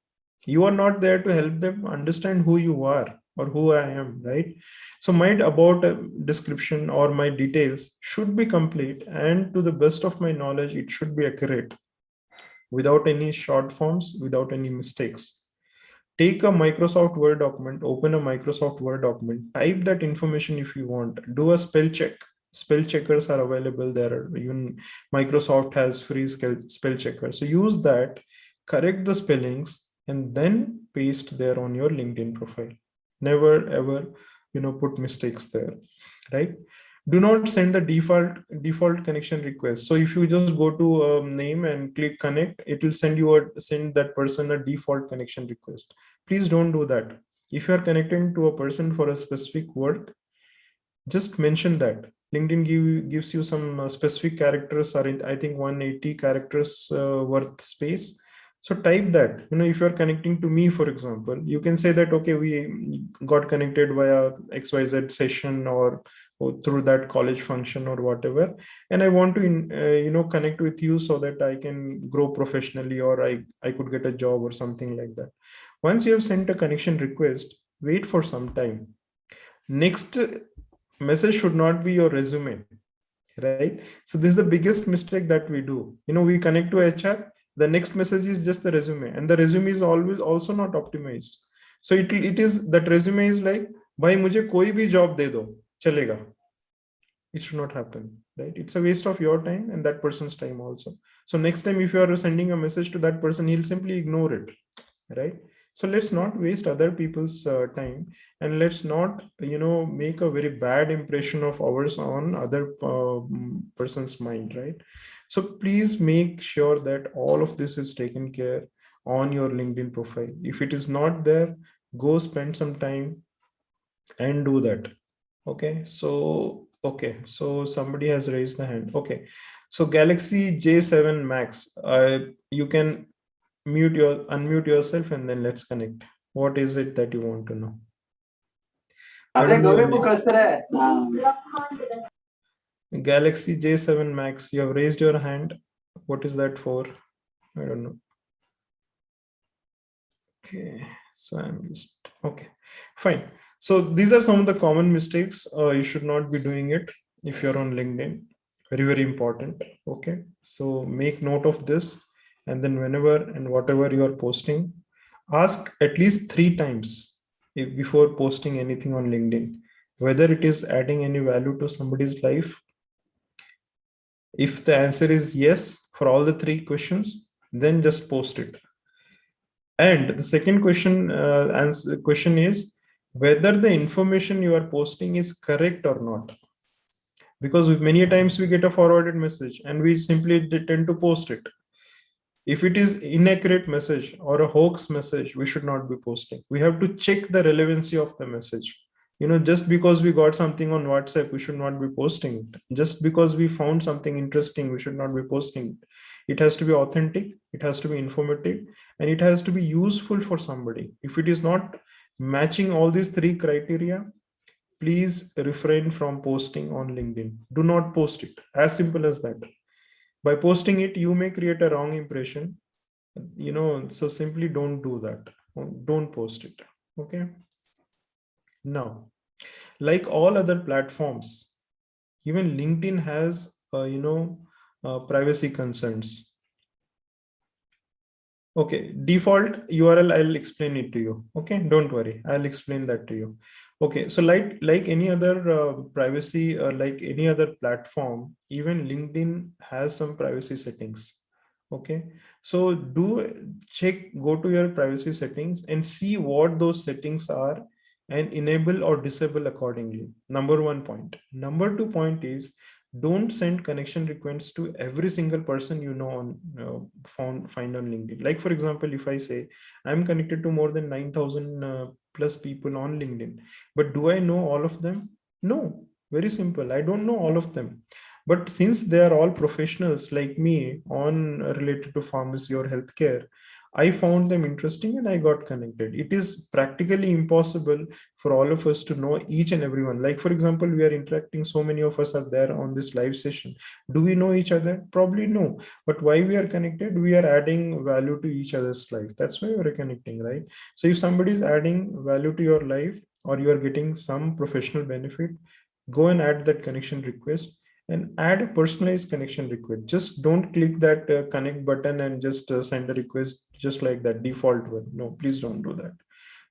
You are not there to help them understand who you are or who I am, right? So my about description or my details should be complete, and to the best of my knowledge, it should be accurate. without any short forms, without any mistakes. Take a Microsoft Word document, open a Microsoft Word document, type that information if you want, do a spell check. Spell checkers are available there. Even Microsoft has free spell checker. So use that, correct the spellings, and then paste there on your LinkedIn profile. Never ever, put mistakes there, right? Do not send the default connection request. So if you just go to a name and click connect, it will send that person a default connection request. Please don't do that. If you are connecting to a person for a specific work, just mention that. LinkedIn gives you some specific characters, or I think 180 characters worth space. So type that. If you're connecting to me, for example, you can say that, okay, we got connected via XYZ session, or through that college function or whatever, and I want to connect with you so that I can grow professionally, or I could get a job or something like that. Once you have sent a connection request, wait for some time. Next message should not be your resume, right? So this is the biggest mistake that we do. We connect to HR, the next message is just the resume, and the resume is always also not optimized. So it is that resume is like, bhai mujhe koi bhi job de do, chalega. It should not happen, right? It's a waste of your time and that person's time also. So next time if you are sending a message to that person, he'll simply ignore it, right? So let's not waste other people's time, and let's not make a very bad impression of ours on other person's mind, right? So please make sure that all of this is taken care on your LinkedIn profile. If it is not there, go spend some time and do that. Okay, so somebody has raised the hand. Okay, so Galaxy J7 Max, you can unmute yourself, and then let's connect. What is it that you want to know? I don't know. Galaxy J7 Max, you have raised your hand. What is that for? I don't know. Okay, so I'm just okay, fine. So these are some of the common mistakes. You should not be doing it if you're on LinkedIn. Very, very important. Okay, so make note of this, and then whenever and whatever you are posting, ask at least 3 times before posting anything on LinkedIn, whether it is adding any value to somebody's life. If the answer is yes for all the 3 questions, then just post it. And the second question is whether the information you are posting is correct or not. Because many times we get a forwarded message and we simply tend to post it. If it is inaccurate message or a hoax message, we should not be posting. We have to check the relevancy of the message. Just because we got something on WhatsApp, we should not be posting it. Just because we found something interesting, we should not be posting it. It has to be authentic, it has to be informative, and it has to be useful for somebody. If it is not matching all these 3 criteria, please refrain from posting on LinkedIn. Do not post it. As simple as that. By posting it, you may create a wrong impression. So simply don't do that. Don't post it. Okay. Now, like all other platforms, even LinkedIn has privacy concerns. Okay, default URL, I'll explain it to you. Okay, don't worry, I'll explain that to you. Okay, so like any other privacy, like any other platform, even LinkedIn has some privacy settings. Okay, so go to your privacy settings and see what those settings are, and enable or disable accordingly. Number 1 point. Number 2 point is, don't send connection requests to every single person on find on LinkedIn. Like for example, if I say I'm connected to more than 9,000 plus people on LinkedIn, but do I know all of them? No. Very simple, I don't know all of them. But since they are all professionals like me on related to pharmacy or healthcare, I found them interesting and I got connected. It is practically impossible for all of us to know each and everyone. Like, for example, we are interacting, so many of us are there on this live session. Do we know each other? Probably no. But why we are connected? We are adding value to each other's life. That's why we're connecting, right? So if somebody is adding value to your life, or you are getting some professional benefit, go and add that connection request and add a personalized connection request. Just don't click that connect button and just send a request just like that default one. No, please don't do that.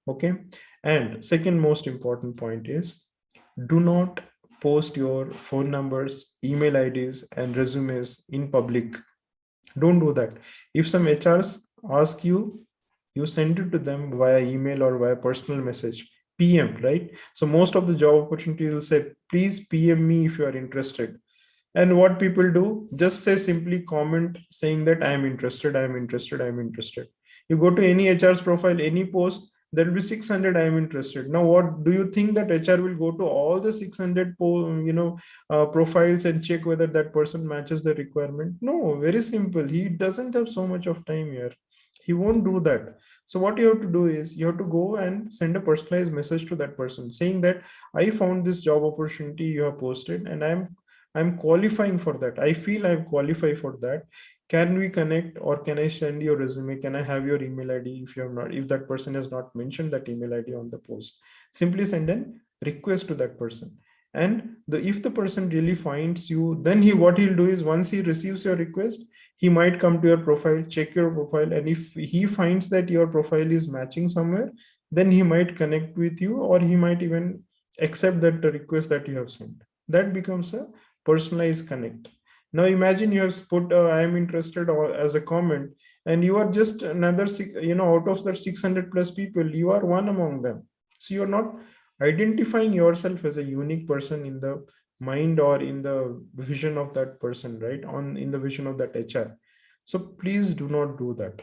Okay. And second most important point is, do not post your phone numbers, email IDs, and resumes in public. Don't do that. If some HRs ask you, you send it to them via email or via personal message. PM, right? So most of the job opportunities will say, please PM me if you are interested. And what people do, just say simply comment saying that I am interested, I am interested, I am interested. You go to any HR's profile, any post, there will be 600 I am interested. Now, what do you think that HR will go to all the 600 profiles and check whether that person matches the requirement? No, very simple. He doesn't have so much of time here. He won't do that. So what you have to do is you have to go and send a personalized message to that person saying that I found this job opportunity you have posted and I'm qualifying for that. I feel I'm qualified for that. Can we connect, or can I send your resume? Can I have your email ID? If you have not, if that person has not mentioned that email ID on the post, simply send an request to that person. And if the person really finds you, then what he'll do is once he receives your request, he might come to your profile, check your profile, and if he finds that your profile is matching somewhere, then he might connect with you, or he might even accept that the request that you have sent. That becomes a personalized connect. Now imagine you have put I am interested or as a comment, and you are just another out of that 600 plus people, you are one among them. So you're not identifying yourself as a unique person in the mind or in the vision of that person, right? On in the vision of that HR. So please do not do that.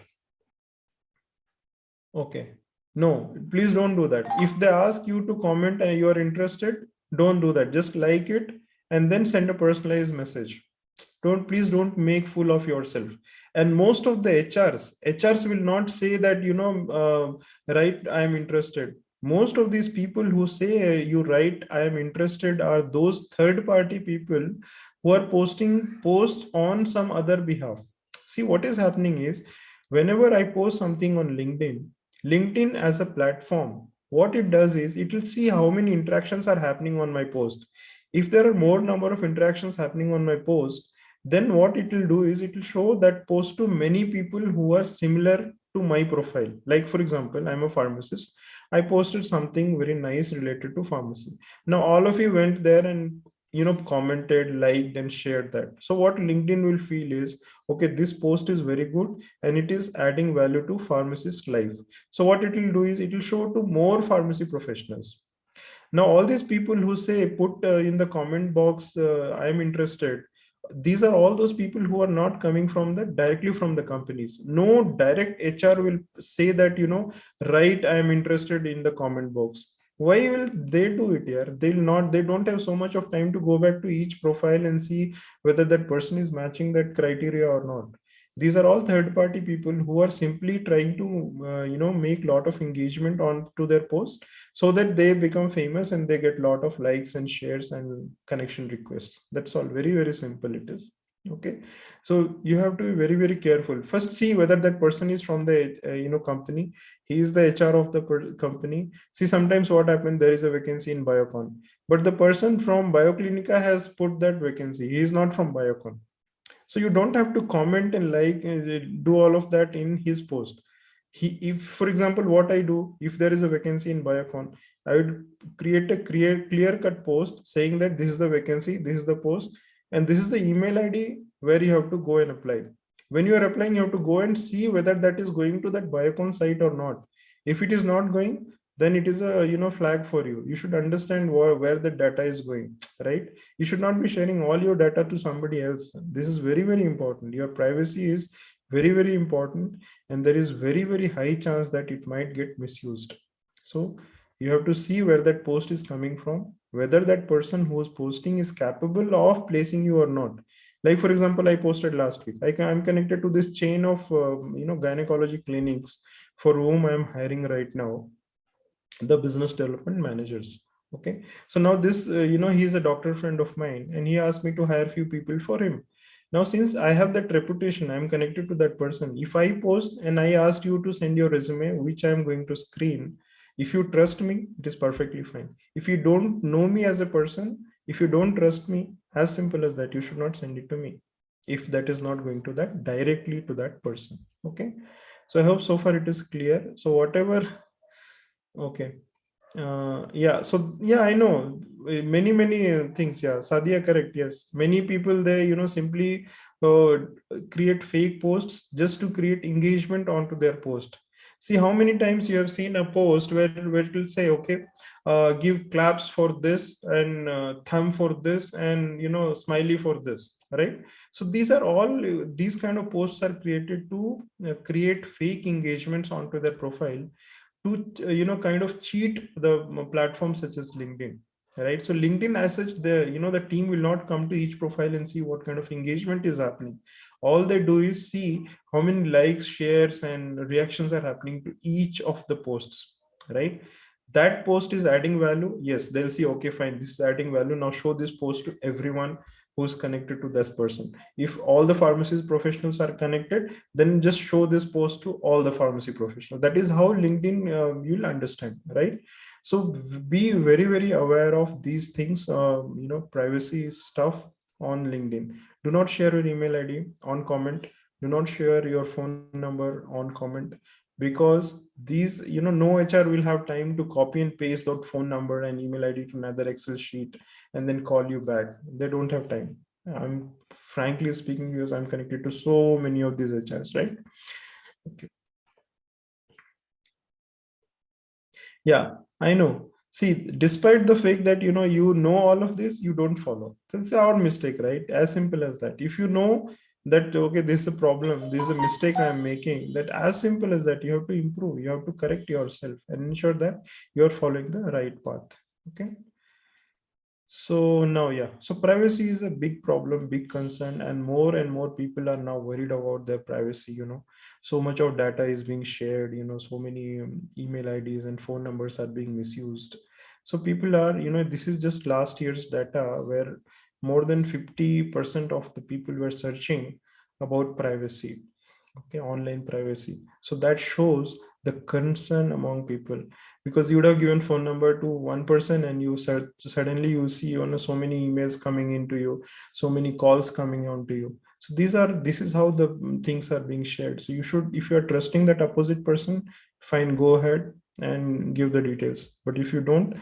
Okay. No, please don't do that. If they ask you to comment and you are interested, don't do that. Just like it and then send a personalized message. Please don't make fool of yourself. And most of the HRs will not say that, right, I am interested. Most of these people who say you write I am interested are those third party people who are posting posts on some other behalf. See, what is happening is, whenever I post something on LinkedIn as a platform, what it does is it will see how many interactions are happening on my post. If there are more number of interactions happening on my post, then what it will do is it will show that post to many people who are similar to my profile. Like, for example, I'm a pharmacist. I posted something very nice related to pharmacy. Now all of you went there and commented, liked, and shared that. So what LinkedIn will feel is, okay, this post is very good and it is adding value to pharmacist life. So what it will do is it will show to more pharmacy professionals. Now all these people who say put in the comment box I am interested, these are all those people who are not coming from the directly from the companies. No direct HR will say that, right, I am interested in the comment box. Why will they do it here? They don't have so much of time to go back to each profile and see whether that person is matching that criteria or not. These are all third party people who are simply trying to make lot of engagement on to their post so that they become famous and they get a lot of likes and shares and connection requests. That's all. Very, very simple it is. Okay. So you have to be very, very careful. First, see whether that person is from the company. He is the HR of the company. See, sometimes what happens, there is a vacancy in Biocon, but the person from Bioclinica has put that vacancy. He is not from Biocon. So you don't have to comment and like do all of that in his post. If for example, what I do, if there is a vacancy in Biocon, I would create a clear cut post saying that this is the vacancy, this is the post, and this is the email ID where you have to go and apply. When you are applying, you have to go and see whether that is going to that Biocon site or not. If it is not going, then it is a flag for you. You should understand where the data is going, right? You should not be sharing all your data to somebody else. This is very, very important. Your privacy is very, very important, and there is very, very high chance that it might get misused. So you have to see where that post is coming from, whether that person who is posting is capable of placing you or not. Like, for example, I posted last week, I'm connected to this chain of gynecology clinics for whom I'm hiring right now the business development managers. Okay, so now this he's a doctor friend of mine and he asked me to hire few people for him. Now since I have that reputation, I'm connected to that person. If I post and I asked you to send your resume, which I'm going to screen, if you trust me, it is perfectly fine. If you don't know me as a person, If you don't trust me, as simple as that, you should not send it to me if that is not going to that directly to that person. Okay, so I hope so far it is clear. So whatever. Okay. Yeah, so yeah, I know many things. Yeah, Sadia, correct. Yes, many people, they simply uh, create fake posts just to create engagement onto their post. See how many times you have seen a post where it will say, okay, give claps for this and thumb for this and smiley for this, right? So these are all these kind of posts are created to create fake engagements onto their profile, to kind of cheat the platforms such as LinkedIn, right? So LinkedIn as such, the team will not come to each profile and see what kind of engagement is happening. All they do is see how many likes, shares and reactions are happening to each of the posts, right? That post is adding value, yes, they'll see, okay, fine, this is adding value, now show this post to everyone who's connected to this person. If all the pharmacist professionals are connected, then just show this post to all the pharmacy professionals. That is how LinkedIn, you'll understand, right? So be very aware of these things, privacy stuff on LinkedIn. Do not share your email ID on comment. Do not share your phone number on comment, because these, no HR will have time to copy and paste that phone number and email ID to another Excel sheet and then call you back. They don't have time. I'm frankly speaking, because I'm connected to so many of these HRs, right? Okay. Yeah, I know. See, despite the fact that all of this, you don't follow. That's our mistake, right? As simple as that. If you know that, okay, this is a problem, this is a mistake I'm making, that as simple as that, you have to improve, you have to correct yourself and ensure that you're following the right path. Okay. So now, yeah, so privacy is a big problem, big concern, and more people are now worried about their privacy. So much of data is being shared, so many email IDs and phone numbers are being misused. So people are, this is just last year's data where more than 50% of the people were searching about privacy. Okay, online privacy. So that shows the concern among people, because you would have given phone number to one person and you suddenly you see so many emails coming into you, so many calls coming on to you. So this is how the things are being shared. So you should, if you are trusting that opposite person, fine, go ahead and give the details. But if you don't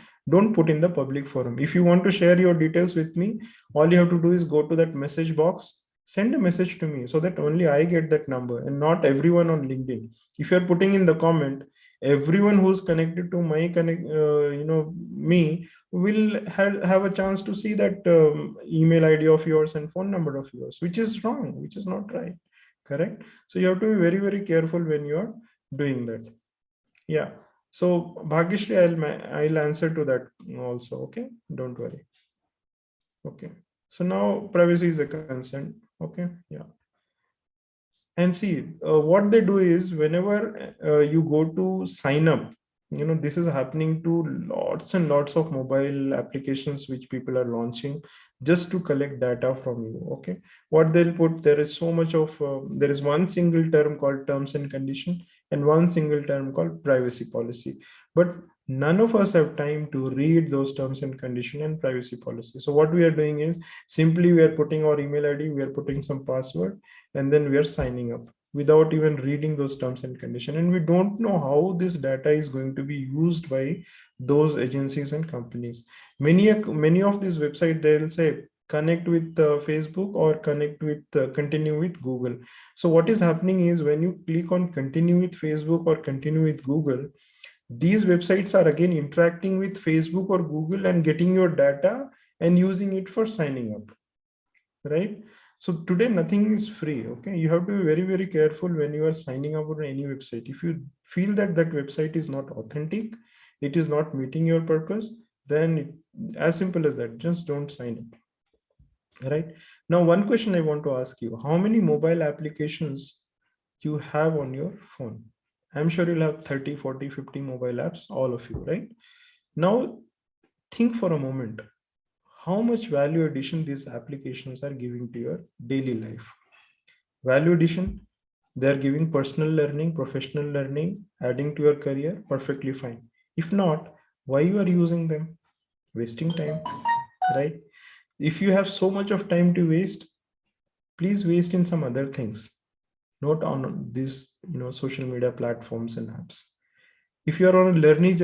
put in the public forum. If you want to share your details with me, all you have to do is go to that message box, send a message to me, so that only I get that number and not everyone on LinkedIn. If you're putting in the comment, everyone who's connected to my me will have a chance to see that email ID of yours and phone number of yours, which is wrong, which is not right. Correct. So you have to be very careful when you're doing that. Yeah. So Bhagyashri, I'll answer to that also. Okay, don't worry. Okay. So now privacy is a concern. Okay. Yeah. And see, what they do is, whenever you go to sign up, this is happening to lots and lots of mobile applications which people are launching just to collect data from you. Okay, what they'll put, there is so much of there is one single term called terms and condition and one single term called privacy policy, but none of us have time to read those terms and condition and privacy policy. So what we are doing is, simply we are putting our email ID, we are putting some password, and then we are signing up without even reading those terms and conditions, and we don't know how this data is going to be used by those agencies and companies. Many of these websites, they'll say connect with Facebook or connect with continue with Google. So what is happening is, when you click on continue with Facebook or continue with Google, these websites are again interacting with Facebook or Google and getting your data and using it for signing up, right? So today nothing is free. Okay, you have to be very careful when you are signing up on any website. If you feel that that website is not authentic, it is not meeting your purpose, then as simple as that, just don't sign up. Right now, one question I want to ask you: how many mobile applications you have on your phone? I'm sure you'll have 30, 40, 50 mobile apps, all of you, right? Now think for a moment, how much value addition these applications are giving to your daily life. Value addition, they're giving personal learning, professional learning, adding to your career, perfectly fine. If not, why you are using them? Wasting time. right? If you have so much of time to waste, please waste in some other things, not on these, social media platforms and apps. If you are on a learning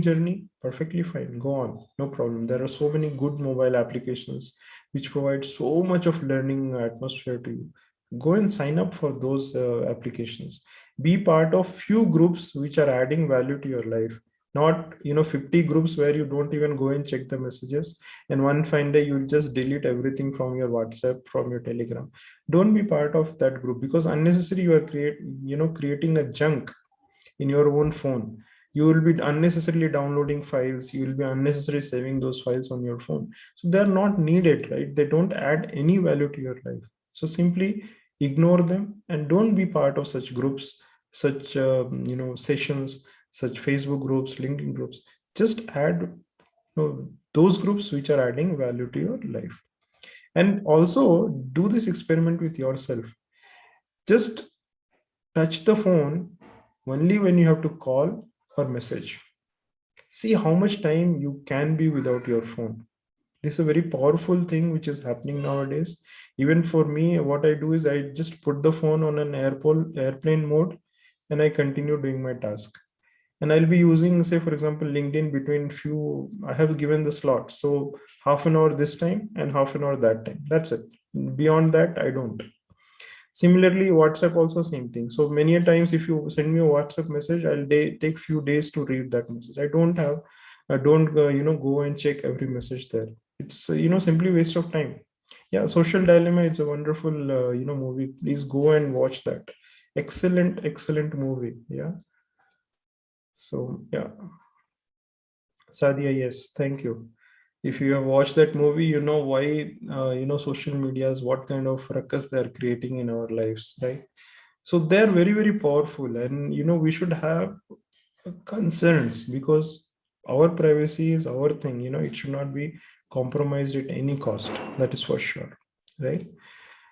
journey, perfectly fine, go on, no problem. There are so many good mobile applications which provide so much of learning atmosphere to you. Go and sign up for those applications. Be part of few groups which are adding value to your life, not 50 groups where you don't even go and check the messages, and one fine day you'll just delete everything from your WhatsApp, from your Telegram. Don't be part of that group, because unnecessary you are creating a junk in your own phone. You will be unnecessarily downloading files, you will be unnecessarily saving those files on your phone, so they're not needed, right? They don't add any value to your life. So simply ignore them and don't be part of such groups, such sessions, such Facebook groups, LinkedIn groups. Just add those groups which are adding value to your life. And also do this experiment with yourself. Just touch the phone only when you have to call or message. See how much time you can be without your phone. This is a very powerful thing which is happening nowadays. Even for me, what I do is I just put the phone on an airplane mode, and I continue doing my task. And I'll be using, say, for example, LinkedIn between few, I have given the slot. So half an hour this time and half an hour that time. That's it. Beyond that, I don't. Similarly, WhatsApp also same thing. So many a times, if you send me a WhatsApp message, I'll take few days to read that message. I don't go and check every message there. It's simply waste of time. Yeah, Social Dilemma is a wonderful movie. Please go and watch that. Excellent movie. Yeah. So yeah, Sadia, yes, thank you. If you have watched that movie, you know why social medias, what kind of ruckus they're creating in our lives, right? So they're very, very powerful, and we should have concerns, because our privacy is our thing. It should not be compromised at any cost. That is for sure, right?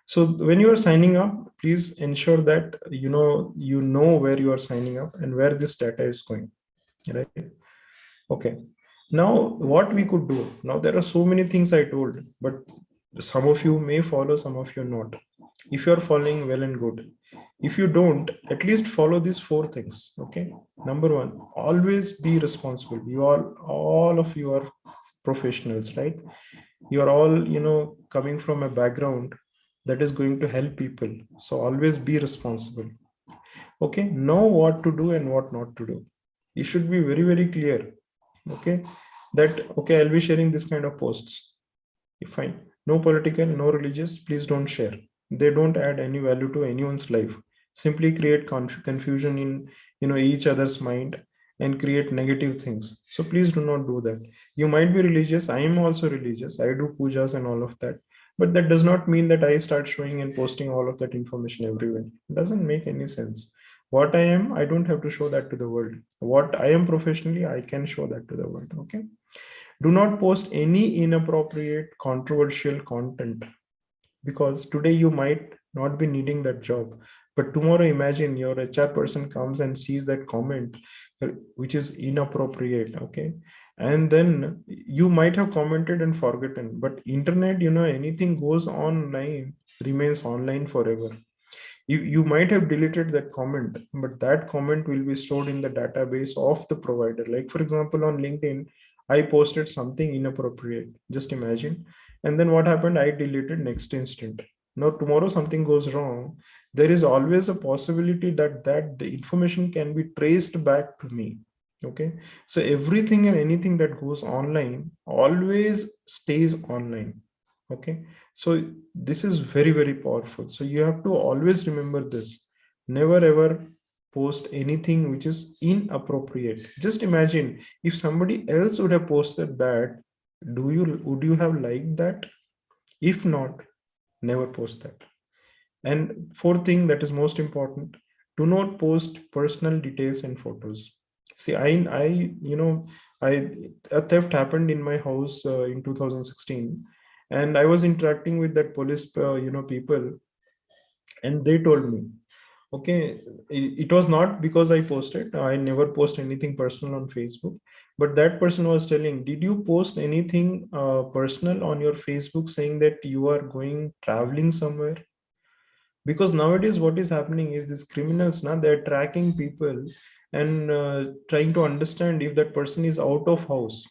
So when you are signing up, please ensure that you know where you are signing up and where this data is going, right? Okay. Now, what we could do now, there are so many things I told, but some of you may follow, some of you not. If you're following, well and good. If you don't, at least follow these four things. Okay. Number one, always be responsible. All of you are professionals, right? You are all coming from a background that is going to help people. So always be responsible. Okay. Know what to do and what not to do. You should be very, very clear. Okay. That, okay, I'll be sharing this kind of posts. Fine. No political, no religious, please don't share. They don't add any value to anyone's life. Simply create confusion in each other's mind, and create negative things. So please do not do that. You might be religious, I am also religious, I do pujas and all of that, but that does not mean that I start showing and posting all of that information everywhere. It doesn't make any sense. What I am, I don't have to show that to the world. What I am professionally, I can show that to the world. Okay. Do not post any inappropriate, controversial content, because today you might not be needing that job, but tomorrow imagine your HR person comes and sees that comment, which is inappropriate. Okay. And then you might have commented and forgotten, but internet, anything goes online remains online forever. You might have deleted that comment, but that comment will be stored in the database of the provider. Like, for example, on LinkedIn, I posted something inappropriate, just imagine. And then what happened? I deleted next instant. Now, tomorrow something goes wrong. There is always a possibility that the information can be traced back to me. Okay. So everything and anything that goes online always stays online. Okay. So this is very, very powerful. So you have to always remember this. Never ever post anything which is inappropriate. Just imagine if somebody else would have posted that, would you have liked that? If not, never post that. And fourth thing that is most important, do not post personal details and photos. See, I a theft happened in my house in 2016, and I was interacting with that police, people, and they told me, Okay, it was not because I posted. I never post anything personal on Facebook, but that person was telling, did you post anything personal on your Facebook saying that you are going traveling somewhere? Because nowadays what is happening is these criminals now, they're tracking people and trying to understand if that person is out of house,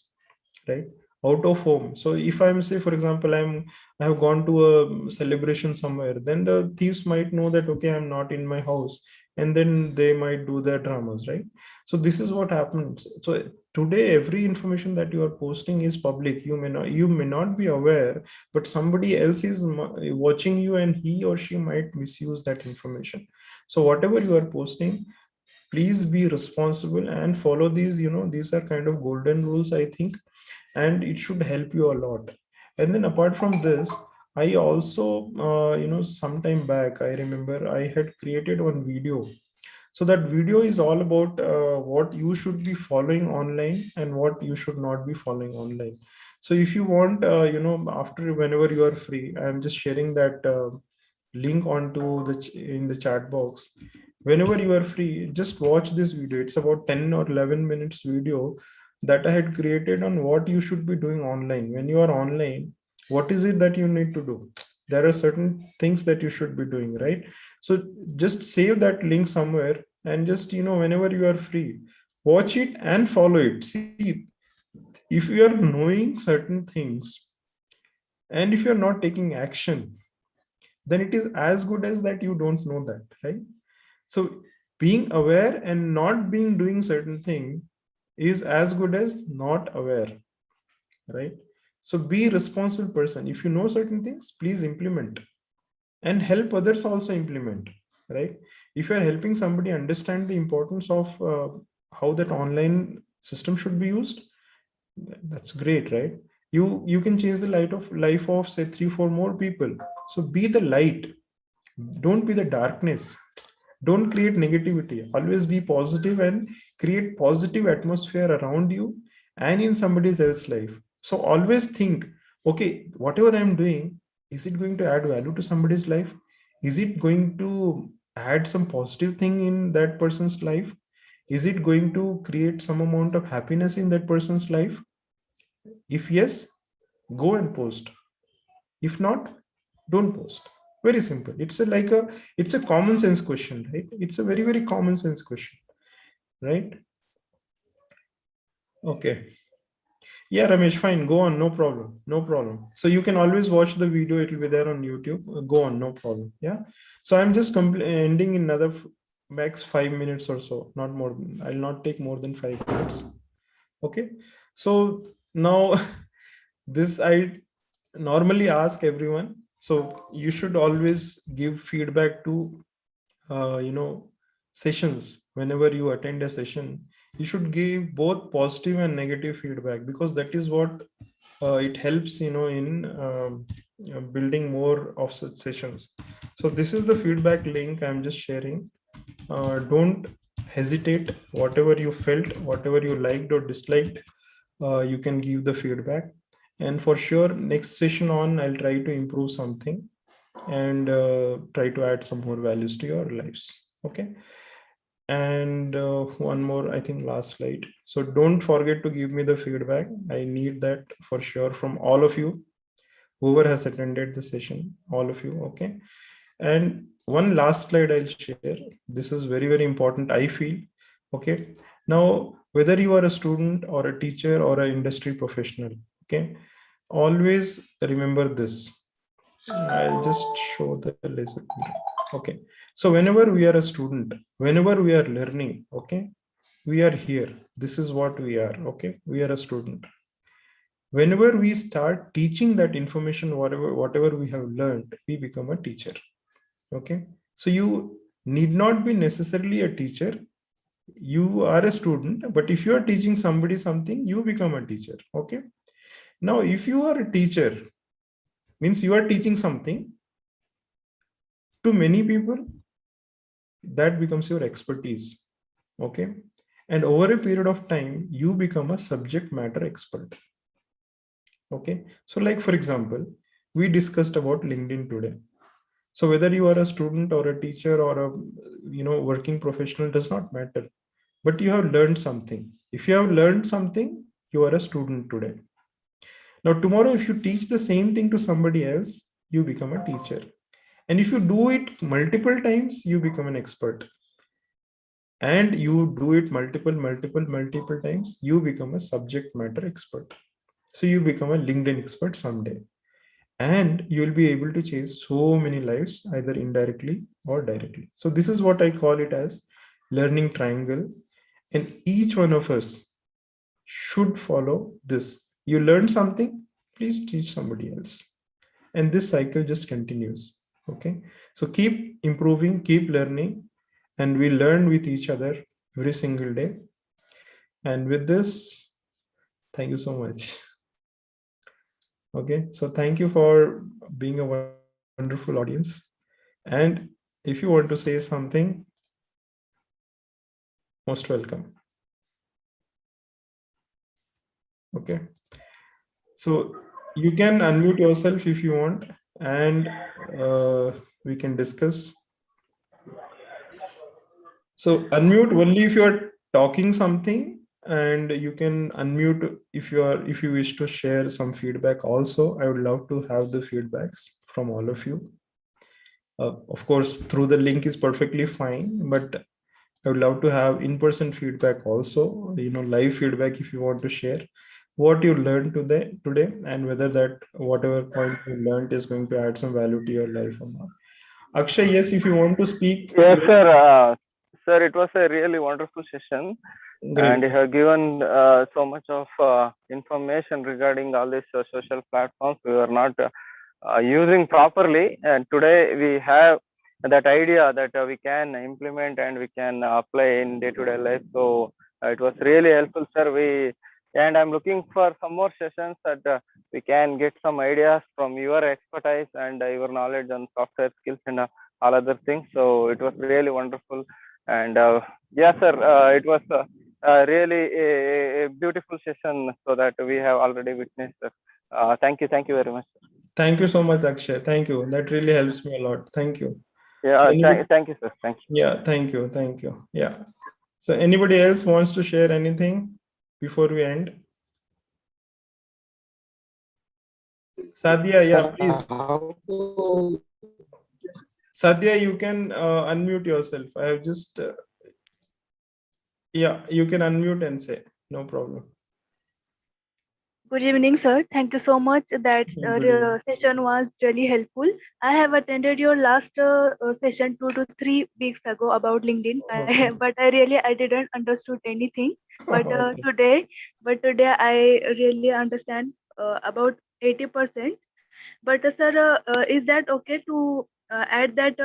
right, out of home. So if I'm, say for example, I have gone to a celebration somewhere, then the thieves might know that okay, I'm not in my house, and then they might do their dramas, right? So this is what happens. So today every information that you are posting is public. You may not be aware, but somebody else is watching you, and he or she might misuse that information. So whatever you are posting, please be responsible and follow these. These are kind of golden rules, I think, and it should help you a lot. And then apart from this, I also some time back, I remember I had created one video. So that video is all about what you should be following online and what you should not be following online. So if you want, after, whenever you are free, I'm just sharing that link onto in the chat box. Whenever you are free, just watch this video. It's about 10 or 11 minutes video that I had created on what you should be doing online. When you are online, what is it that you need to do? There are certain things that you should be doing, right? So just save that link somewhere, and just, whenever you are free, watch it and follow it. See, if you are knowing certain things and if you're not taking action, then it is as good as that you don't know that, right? So being aware and not being doing certain thing is as good as not aware, right? So be a responsible person. If you know certain things, please implement and help others also implement, right? If you're helping somebody understand the importance of how that online system should be used, that's great, right? You can change the life of say 3 4 more people. So be the light, don't be the darkness. Don't create negativity. Always be positive and create positive atmosphere around you and in somebody else's life. So always think, okay, whatever I'm doing, is it going to add value to somebody's life? Is it going to add some positive thing in that person's life? Is it going to create some amount of happiness in that person's life? If yes, go and post. If not, don't post. Very simple. It's a common sense question, right? It's a very, very common sense question, right? Okay. Yeah, Ramesh, fine. Go on. No problem. No problem. So you can always watch the video. It will be there on YouTube. Go on. No problem. Yeah. So I'm just ending in another max 5 minutes or so. Not more. I'll not take more than 5 minutes. Okay. So now this I normally ask everyone. So you should always give feedback to sessions. Whenever you attend a session, you should give both positive and negative feedback, because that is what it helps in building more of such sessions. So this is the feedback link I'm just sharing. Don't hesitate. Whatever you felt, whatever you liked or disliked, you can give the feedback. And for sure, next session on, I'll try to improve something and try to add some more values to your lives. Okay. And one more, I think, last slide. So don't forget to give me the feedback. I need that for sure from all of you, whoever has attended the session, all of you. Okay. And one last slide I'll share. This is very, very important, I feel. Okay. Now, whether you are a student or a teacher or an industry professional, okay, always remember this. I'll just show the list. Okay. So whenever we are a student, whenever we are learning, okay, we are here. This is what we are. Okay. We are a student. Whenever we start teaching that information, whatever we have learned, we become a teacher. Okay. So you need not be necessarily a teacher. You are a student, but if you are teaching somebody something, you become a teacher. Okay. Now, if you are a teacher, means you are teaching something to many people, that becomes your expertise. Okay. And over a period of time, you become a subject matter expert. Okay. So like, for example, we discussed about LinkedIn today. So whether you are a student or a teacher or a working professional does not matter, but you have learned something. If you have learned something, you are a student today. Now tomorrow, if you teach the same thing to somebody else, you become a teacher. And if you do it multiple times, you become an expert. And you do it multiple times, you become a subject matter expert. So you become a LinkedIn expert someday. And you will be able to change so many lives, either indirectly or directly. So this is what I call it as learning triangle. And each one of us should follow this. You learn something, please teach somebody else. And this cycle just continues. Okay. So keep improving, keep learning, and we learn with each other every single day. And with this, thank you so much. Okay. So thank you for being a wonderful audience. And if you want to say something, most welcome. Okay. So you can unmute yourself if you want, and we can discuss. So unmute only if you are talking something, and you can unmute if you wish to share some feedback also. I would love to have the feedbacks from all of you. Of course, through the link is perfectly fine, but I would love to have in-person feedback also, live feedback if you want to share what you learned today, and whether that whatever point you learned is going to add some value to your life or not. Akshay, yes, if you want to speak. Yes, Yes. sir. Sir, it was a really wonderful session, and Great. you have given so much of information regarding all these social platforms we were not using properly. And today we have that idea that we can implement and we can apply in day-to-day life. So it was really helpful, sir. And I'm looking for some more sessions that we can get some ideas from your expertise and your knowledge on software skills and all other things. So it was really wonderful. And yes, sir, it was really a beautiful session, so that we have already witnessed. Thank you very much, sir. Thank you so much, Akshay. Thank you. That really helps me a lot. Thank you. Yeah, So thank you, sir. Thank you. yeah, thank you. Thank you. Yeah. So anybody else wants to share anything before we end? Sadia, yeah, please. Sadia, you can unmute yourself. I have just, yeah, you can unmute and say, no problem. Good evening, sir. Thank you so much. That Good evening. session was really helpful. I have attended your last session 2 to 3 weeks ago about LinkedIn, Okay. but I didn't understood anything. But Okay. today I really understand about 80%. But sir, is that okay to add that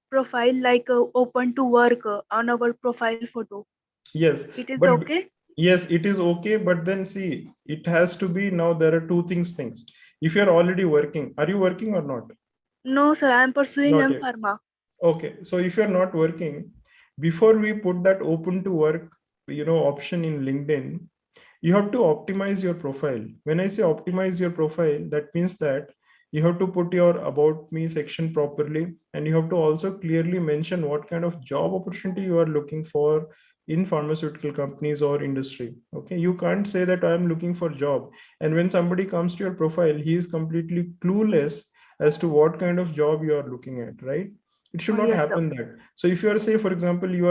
profile like open to work on our profile photo? Yes, It is but okay? yes, it is okay. But then see, it has to be now. There are two things. If you're already working, are you working or not? No, sir. I am pursuing Not M yet. Pharma. Okay. So if you're not working, before we put that open to work, option in LinkedIn, you have to optimize your profile. When I say optimize your profile, that means that you have to put your about me section properly, and you have to also clearly mention what kind of job opportunity you are looking for in pharmaceutical companies or industry. Okay, you can't say that I am looking for job, and when somebody comes to your profile, he is completely clueless as to what kind of job you are looking at, right? It should not Yes, sir. happen that. So if you are, say for example, you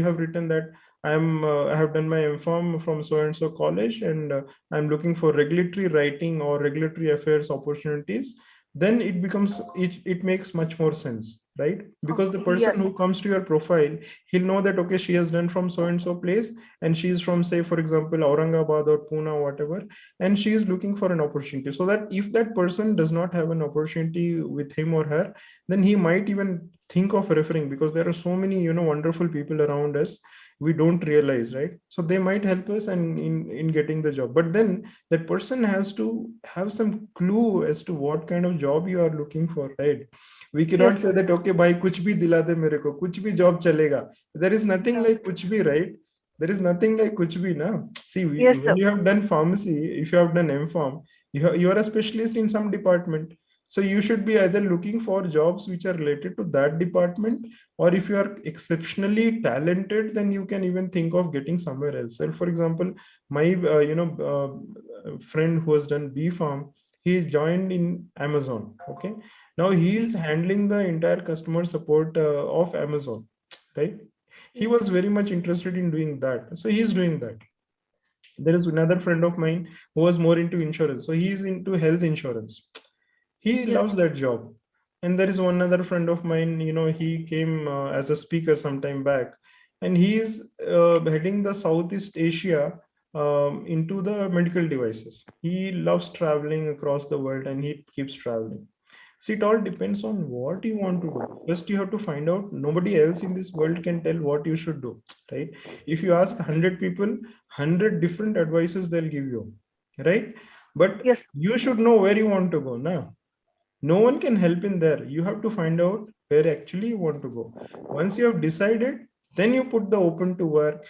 have written that I have done my MPharm from so and so college, and I'm looking for regulatory writing or regulatory affairs opportunities. Then it makes much more sense, right? Because the Okay. person Yes. who comes to your profile, he'll know that okay, she has done from so and so place, and she is from, say for example, Aurangabad or Pune or whatever, and she is looking for an opportunity. So that if that person does not have an opportunity with him or her, then he might even think of referring, because there are so many wonderful people around us, we don't realize, right? So they might help us and in getting the job, but then that person has to have some clue as to what kind of job you are looking for, right? We cannot Yes, say sir. that okay, bhai kuch bhi dila de mere ko, kuch bhi job chalega. There is nothing Yeah. like kuch bhi, right? There is nothing like kuch bhi na. See, Yes, when sir. you have done pharmacy, if you have done MPharm, you are a specialist in some department. So you should be either looking for jobs which are related to that department, or if you are exceptionally talented, then you can even think of getting somewhere else. So for example, my friend who has done Pharm, he joined in Amazon. Okay, now he is handling the entire customer support of Amazon, right? He Yes. was very much interested in doing that, so he is doing that. There is another friend of mine who was more into insurance, so he is into health insurance. He Yes. loves that job. And there is one other friend of mine, he came as a speaker some time back, and he is heading the Southeast Asia into the medical devices. He loves traveling across the world, and he keeps traveling. See, it all depends on what you want to do. First, you have to find out. Nobody else in this world can tell what you should do, right? If you ask 100 people, 100 different advices they'll give you, right? But Yes. you should know where you want to go now. No one can help in there. You have to find out where actually you want to go. Once you have decided, then you put the open to work,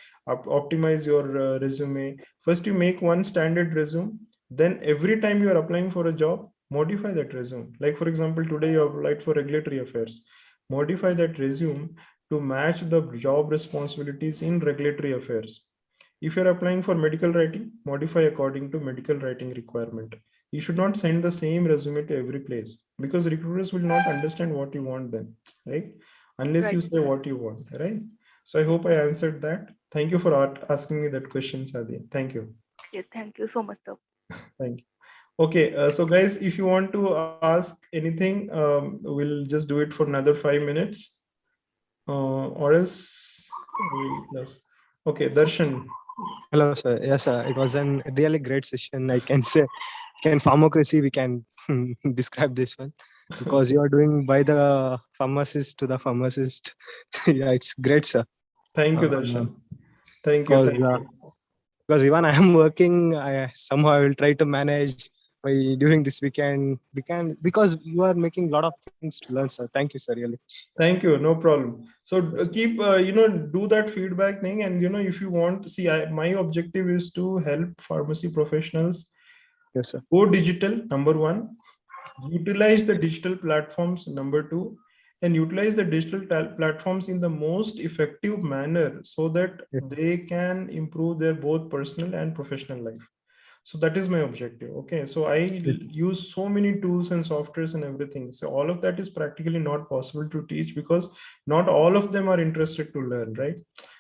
optimize your resume. First, you make one standard resume. Then every time you are applying for a job, modify that resume. Like for example, today you applied for regulatory affairs. Modify that resume to match the job responsibilities in regulatory affairs. If you're applying for medical writing, modify according to medical writing requirement. You should not send the same resume to every place, because recruiters will not understand what you want then, right? Unless you Right. say what you want, right? So I hope I answered that. Thank you for asking me that question, Sadi. Thank you. Yes. Thank you so much, sir. Thank you. Okay, so guys, if you want to ask anything, we'll just do it for another 5 minutes, or else we'll close. Okay, Darshan. Hello, sir. Yes, sir. It was a really great session. I can say, can pharmacognosy we can describe this one, because Okay. you are doing by the pharmacist to the pharmacist. Yeah, it's great, sir. Thank you, Uh, Darshan. Thank you. because Thank you. because even I am working, I somehow I will try to manage by during this weekend. We can, because you are making a lot of things to learn, sir. Thank you, sir. Really. Thank you. No problem. So Yes, keep, do that feedback thing. And, if you want, see, my objective is to help pharmacy professionals yes, sir. go digital, number one, utilize the digital platforms, number two, and utilize the digital platforms in the most effective manner so that Yes, they can improve their both personal and professional life. So that is my objective. Okay, so I yes, use so many tools and softwares and everything, so all of that is practically not possible to teach, because not all of them are interested to learn, right?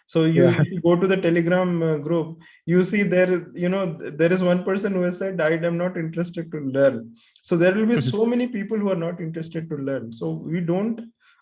So yeah. if you go to the Telegram group, you see there is one person who has said, I am not interested to learn. So there will be so many people who are not interested to learn. So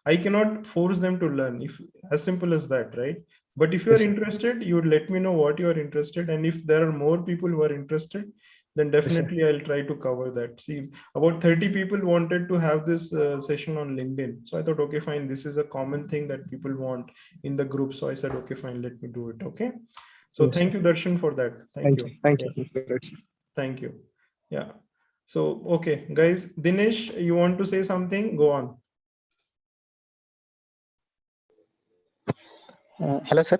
I cannot force them to learn, if as simple as that, right? But if you are Yes, sir. interested, you would let me know what you are interested. And if there are more people who are interested, then Yes, sir. definitely I'll try to cover that. See, about 30 people wanted to have this session on LinkedIn. So I thought, okay, fine. This is a common thing that people want in the group. So I said, okay, fine, let me do it. Okay. So Yes, sir. thank you, Darshan, for that. Thank Thank you. you. Thank Yeah. you. Great, sir. Thank you. Yeah. So, okay, guys, Dinesh, you want to say something? Go on. Hello, sir.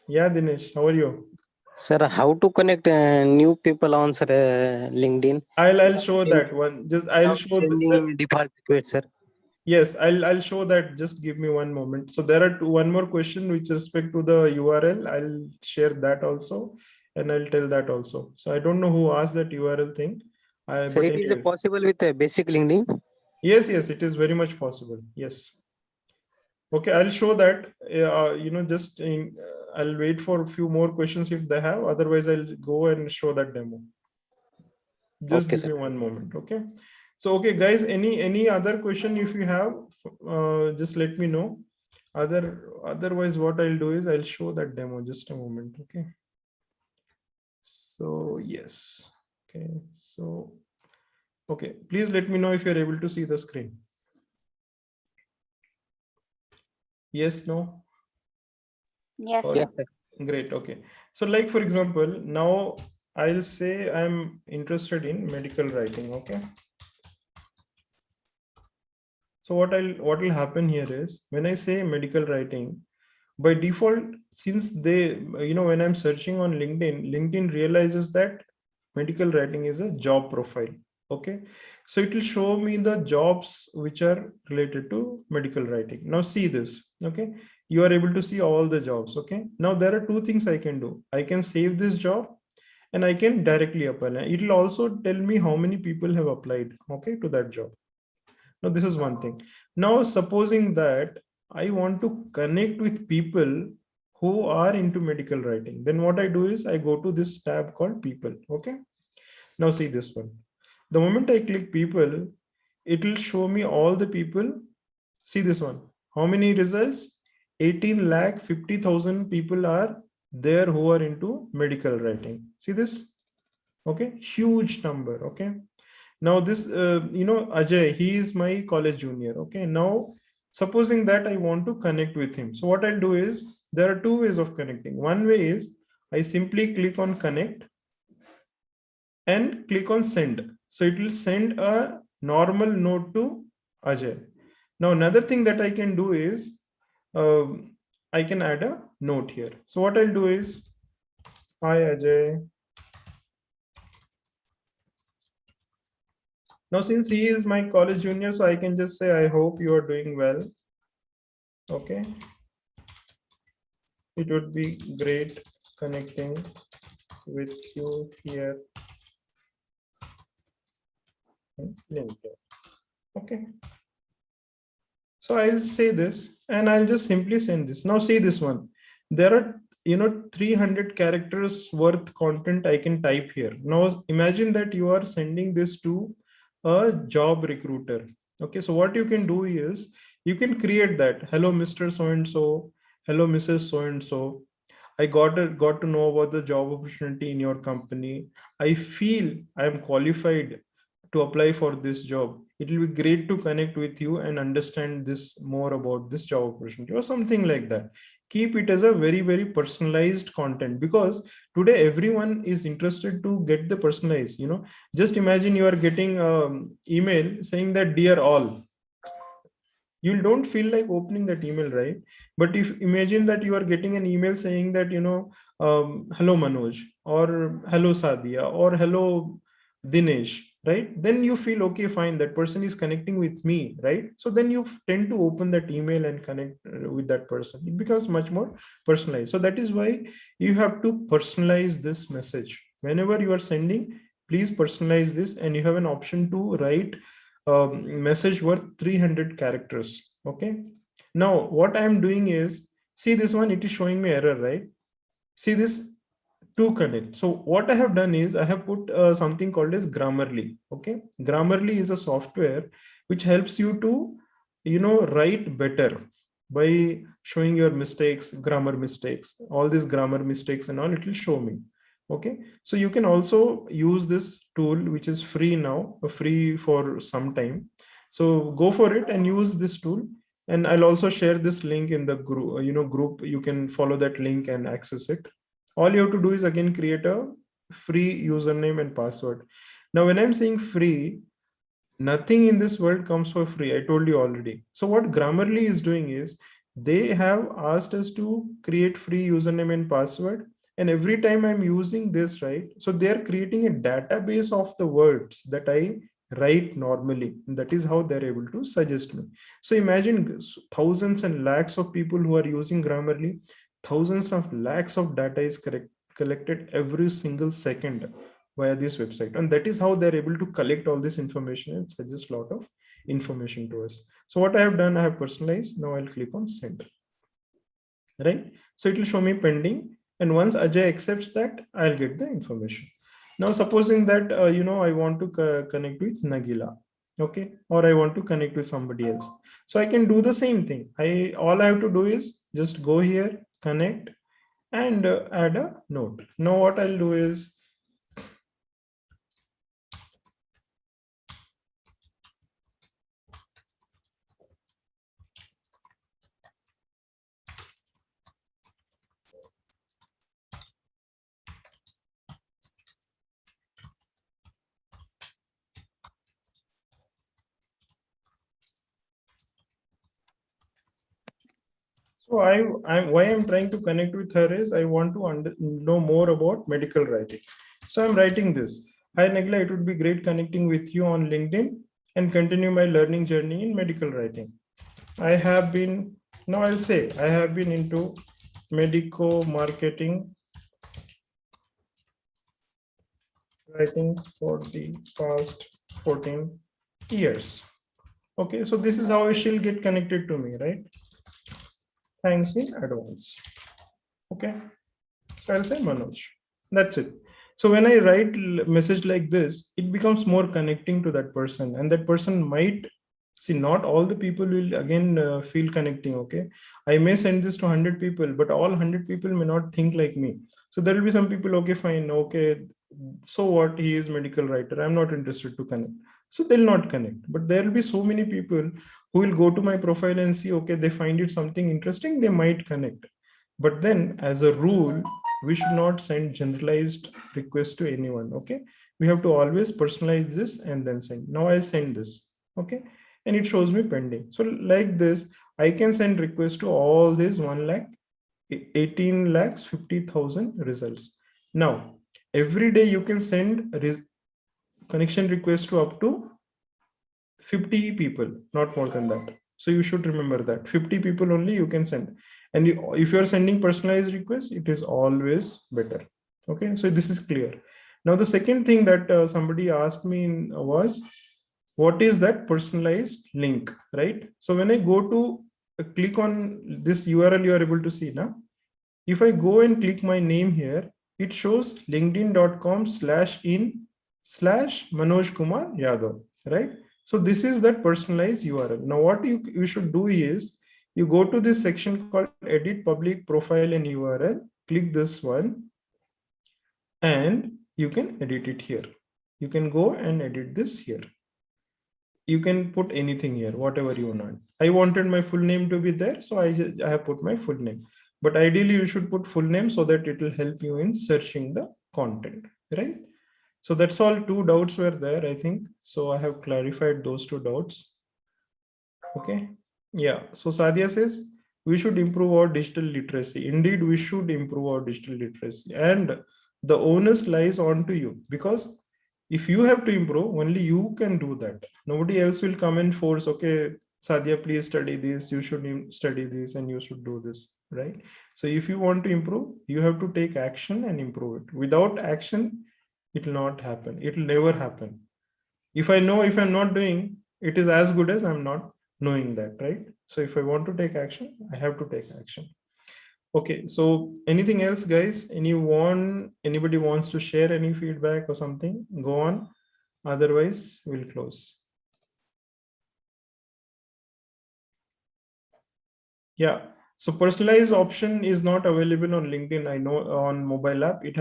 Yeah, Dinesh, how are you? Sir, how to connect new people on sir, LinkedIn I'll without show send, that one. Just I'll without show the sending default request, sir? yes, I'll show that. Just give me one moment. So there are one more question with respect to the URL. I'll share that also, and I'll tell that also. So I don't know who asked that URL thing. Sir, But it is anyway, possible with basic LinkedIn. yes, it is very much possible. Yes. Okay, I'll show that. I'll wait for a few more questions if they have. Otherwise, I'll go and show that demo. Just Okay, give sir. me one moment. Okay. So, okay, guys, any other question if you have, just let me know. Otherwise, what I'll do is I'll show that demo. Just a moment. Okay. So, yes. Okay. So, okay. Please let me know if you're able to see the screen. Yes, no? Yes, Or Yes, sir. sir. great. Okay. So, like, for example, now I'll say I'm interested in medical writing. Okay. So what will happen here is, when I say medical writing, by default, since they, when I'm searching on LinkedIn realizes that medical writing is a job profile. Okay, so it will show me the jobs which are related to medical writing. Now see this. Okay, you are able to see all the jobs. Okay, now there are two things I can do. I can save this job and I can directly apply. It will also tell me how many people have applied, okay, to that job. Now this is one thing. Now supposing that I want to connect with people who are into medical writing, then what I do is I go to this tab called people. Okay, now see this one. The moment I click people, it will show me all the people. See this one. How many results? 18 lakh 50,000 people are there who are into medical writing. See this? Okay, huge number. Okay, now this Ajay, he is my college junior. Okay, now supposing that I want to connect with him, so what I'll do is there are two ways of connecting. One way is I simply click on connect and click on send, so it will send a normal note to Ajay. Now another thing that I can do is I can add a note here. So what I'll do is, hi Ajay. Now, since he is my college junior, so I can just say, I hope you are doing well. Okay. It would be great connecting with you here in LinkedIn. Okay. So I'll say this and I'll just simply send this. Now see this one. There are 300 characters worth content I can type here. Now imagine that you are sending this to a job recruiter. Okay, so what you can do is you can create that. Hello, Mr. So and so. Hello, Mrs. So and so. I got to know about the job opportunity in your company. I feel I am qualified to apply for this job. It will be great to connect with you and understand this more about this job opportunity or something like that. Keep it as a very, very personalized content, because today everyone is interested to get the personalized. Just imagine you are getting email saying that dear all. You don't feel like opening that email, right? But if imagine that you are getting an email saying that hello Manoj, or hello Sadia, or hello Dinesh, right? Then you feel okay, fine, that person is connecting with me, right? So then you tend to open that email and connect with that person. It becomes much more personalized. So that is why you have to personalize this message whenever you are sending. Please personalize this, and you have an option to write message worth 300 characters. Okay, now what I am doing is, see this one, it is showing me error, right? See this, to connect. So what I have done is I have put something called as Grammarly. Okay, Grammarly is a software which helps you to write better by showing your mistakes, grammar mistakes, all these grammar mistakes and all. It will show me. Okay, so you can also use this tool, which is free now, free for some time. So go for it and use this tool. And I'll also share this link in the group. You can follow that link and access it. All you have to do is again create a free username and password. Now when I'm saying free, nothing in this world comes for free. I told you already. So what Grammarly is doing is they have asked us to create free username and password. And every time I'm using this, right? So they're creating a database of the words that I write normally. And that is how they're able to suggest me. So imagine thousands and lakhs of people who are using Grammarly. Thousands of lakhs of data is collected every single second via this website, and that is how they're able to collect all this information and suggest a lot of information to us. So what I have done, I have personalized. Now I'll click on send, right? So it will show me pending, and once Ajay accepts that, I'll get the information. Now supposing that I want to connect with Nagila, okay, or I want to connect with somebody else, so I can do the same thing. All I have to do is just go here, connect, and add a note. Now what I'll do is, so why I'm trying to connect with her is I want to know more about medical writing. So I'm writing this. Hi Nagla, it would be great connecting with you on LinkedIn and continue my learning journey in medical writing. I have been, now I'll say, I have been into medico marketing writing for the past 14 years. Okay, so this is how she'll get connected to me, right? Thanks in advance. Okay, so I'll say Manoj. That's it. So when I write message like this, it becomes more connecting to that person, and that person might see, not all the people will again feel connecting. Okay, I may send this to 100 people, but all 100 people may not think like me. So there will be some people, okay, fine, okay, so what, he is medical writer, I'm not interested to connect. So they'll not connect. But there will be so many people who will go to my profile and see, okay, they find it something interesting, they might connect. But then as a rule, we should not send generalized requests to anyone. Okay, we have to always personalize this and then send. Now I'll send this. Okay, and it shows me pending. So like this, I can send requests to all these 1 lakh 18 lakhs 50,000 results. Now every day you can send connection request to up to 50 people, not more than that. So you should remember that 50 people only you can send. And if you are sending personalized requests, it is always better. Okay, so this is clear. Now the second thing that somebody asked me was, what is that personalized link, right? So when I go to click on this URL, you are able to see now. If I go and click my name here, it shows linkedin.com/in/Manoj Kumar Yadav, right? So this is that personalized URL. Now what you should do is, you go to this section called edit public profile and URL, click this one, and you can edit it here. You can go and edit this here. You can put anything here, whatever you want. I wanted my full name to be there, so I have put my full name. But ideally you should put full name so that it will help you in searching the content, right? So that's all. 2 doubts were there, I think. So I have clarified those 2 doubts. Okay. Yeah. So Sadia says we should improve our digital literacy. Indeed, we should improve our digital literacy, and the onus lies on to you, because if you have to improve, only you can do that. Nobody else will come and force, okay, Sadia, please study this, you should study this, and you should do this, right? So if you want to improve, you have to take action and improve it. Without action, it will not happen. It will never happen. If I know, if I'm not doing, it is as good as I'm not knowing that, right? So if I want to take action, I have to take action. Okay, so anything else, guys? Anybody wants to share any feedback or something? Go on. Otherwise, we'll close. Yeah. So personalized option is not available on LinkedIn. I know on mobile app, you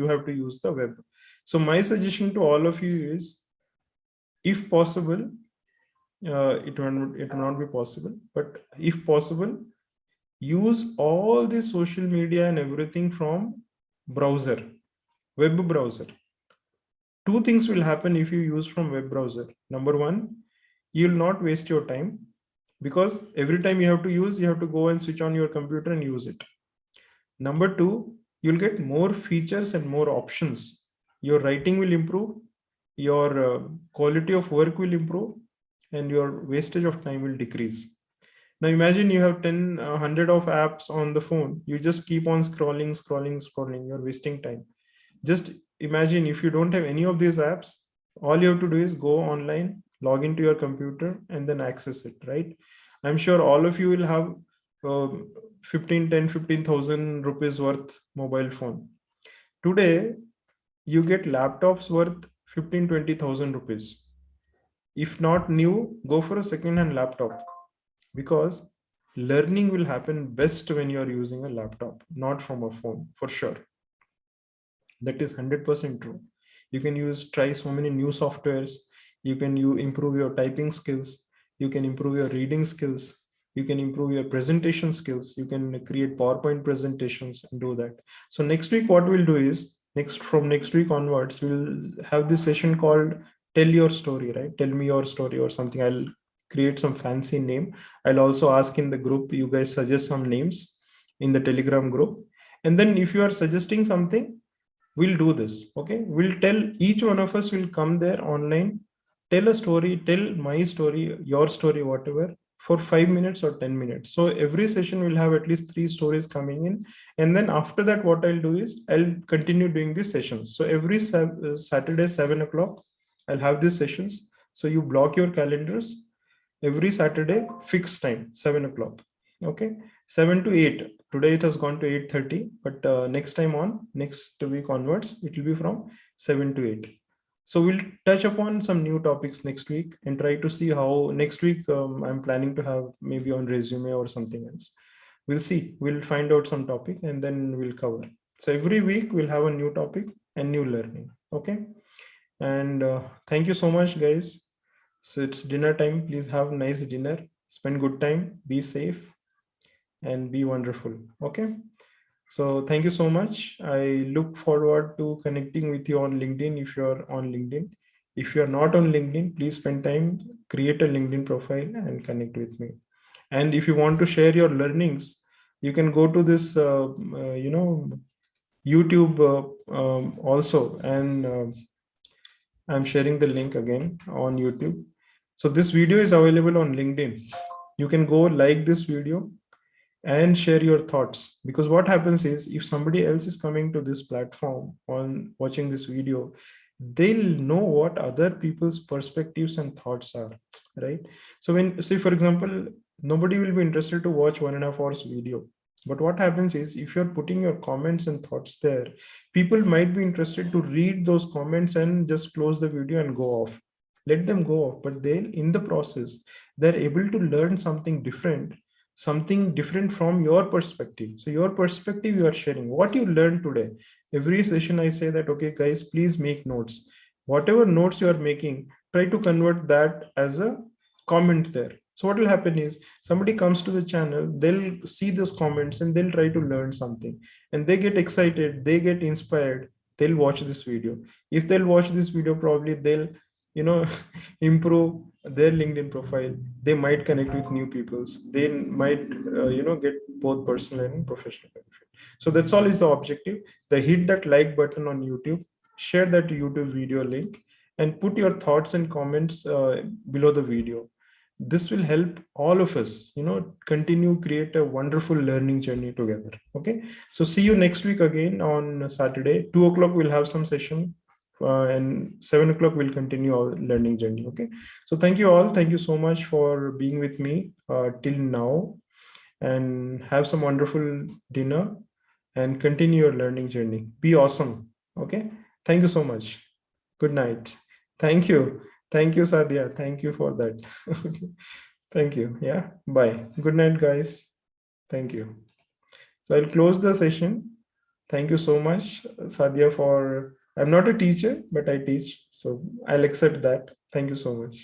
have to use the web. So my suggestion to all of you is, if possible, it will not be possible, but if possible, use all the social media and everything from browser, web browser. 2 things will happen if you use from web browser. Number 1, you'll not waste your time, because every time you have to go and switch on your computer and use it. Number 2, you'll get more features and more options. Your writing will improve, your quality of work will improve, and your wastage of time will decrease. Now imagine you have 100 of apps on the phone. You just keep on scrolling. You're wasting time. Just imagine if you don't have any of these apps, all you have to do is go online, log into your computer, and then access it, right? I'm sure all of you will have 15,000 rupees worth mobile phone. Today, you get laptops worth 15,000-20,000 rupees. If not new, go for a second-hand laptop, because learning will happen best when you're using a laptop, not from a phone, for sure. That is 100% true. You can try so many new softwares. You can improve your typing skills. You can improve your reading skills. You can improve your presentation skills. You can create PowerPoint presentations and do that. So next week, what we'll do is, from next week onwards, we'll have this session called Tell Your Story, right? Tell me your story or something. I'll create some fancy name. I'll also ask in the group, you guys suggest some names in the Telegram group. And then if you are suggesting something, We'll do this. Okay. We'll tell, each one of us will come there online, tell a story, tell my story, your story, whatever, for 5 minutes or 10 minutes. So every session will have at least 3 stories coming in. And then after that, what I'll do is I'll continue doing these sessions. So every Saturday, 7 o'clock, I'll have these sessions. So you block your calendars. Every Saturday, fixed time, 7 o'clock. Okay. 7 to 8. Today it has gone to 8:30, but next time on, next week onwards, it will be from 7 to 8. So we'll touch upon some new topics next week and try to see how next week I'm planning to have maybe on resume or something else. We'll see. We'll find out some topic and then we'll cover. So every week we'll have a new topic and new learning. Okay. And thank you so much, guys. So it's dinner time. Please have nice dinner. Spend good time. Be safe and be wonderful. Okay. So thank you so much. I look forward to connecting with you on LinkedIn if you're on LinkedIn. If you're not on LinkedIn, please spend time, create a LinkedIn profile and connect with me. And if you want to share your learnings, you can go to this, YouTube also. And I'm sharing the link again on YouTube. So this video is available on LinkedIn. You can go like this video and share your thoughts, because what happens is if somebody else is coming to this platform on watching this video, they'll know what other people's perspectives and thoughts are, right? So when, say for example, nobody will be interested to watch 1.5 hours video, but what happens is if you're putting your comments and thoughts there, people might be interested to read those comments and just close the video and go off. Let them go off, but then in the process they're able to learn something different from your perspective. So your perspective, you are sharing what you learned today. Every session I say that, okay guys, please make notes. Whatever notes you are making, try to convert that as a comment there. So what will happen is somebody comes to the channel, they'll see those comments and they'll try to learn something, and they get excited, they get inspired, they'll watch this video. If they'll watch this video, probably they'll improve their LinkedIn profile. They might connect with new peoples. They might get both personal and professional benefit. So that's all is the objective. They hit that like button on YouTube, share that YouTube video link, and put your thoughts and comments below the video. This will help all of us continue create a wonderful learning journey together. Okay, so see you next week again on Saturday. 2 o'clock we'll have some session, and 7 o'clock we'll continue our learning journey. Okay, so thank you all. Thank you so much for being with me till now, and have some wonderful dinner and continue your learning journey. Be awesome. Okay, thank you so much. Good night. Thank you. Thank you, Sadia. Thank you for that. Okay. Thank you. Yeah, bye. Good night, guys. Thank you. So I'll close the session. Thank you so much, Sadia, for, I'm not a teacher, but I teach. So I'll accept that. Thank you so much.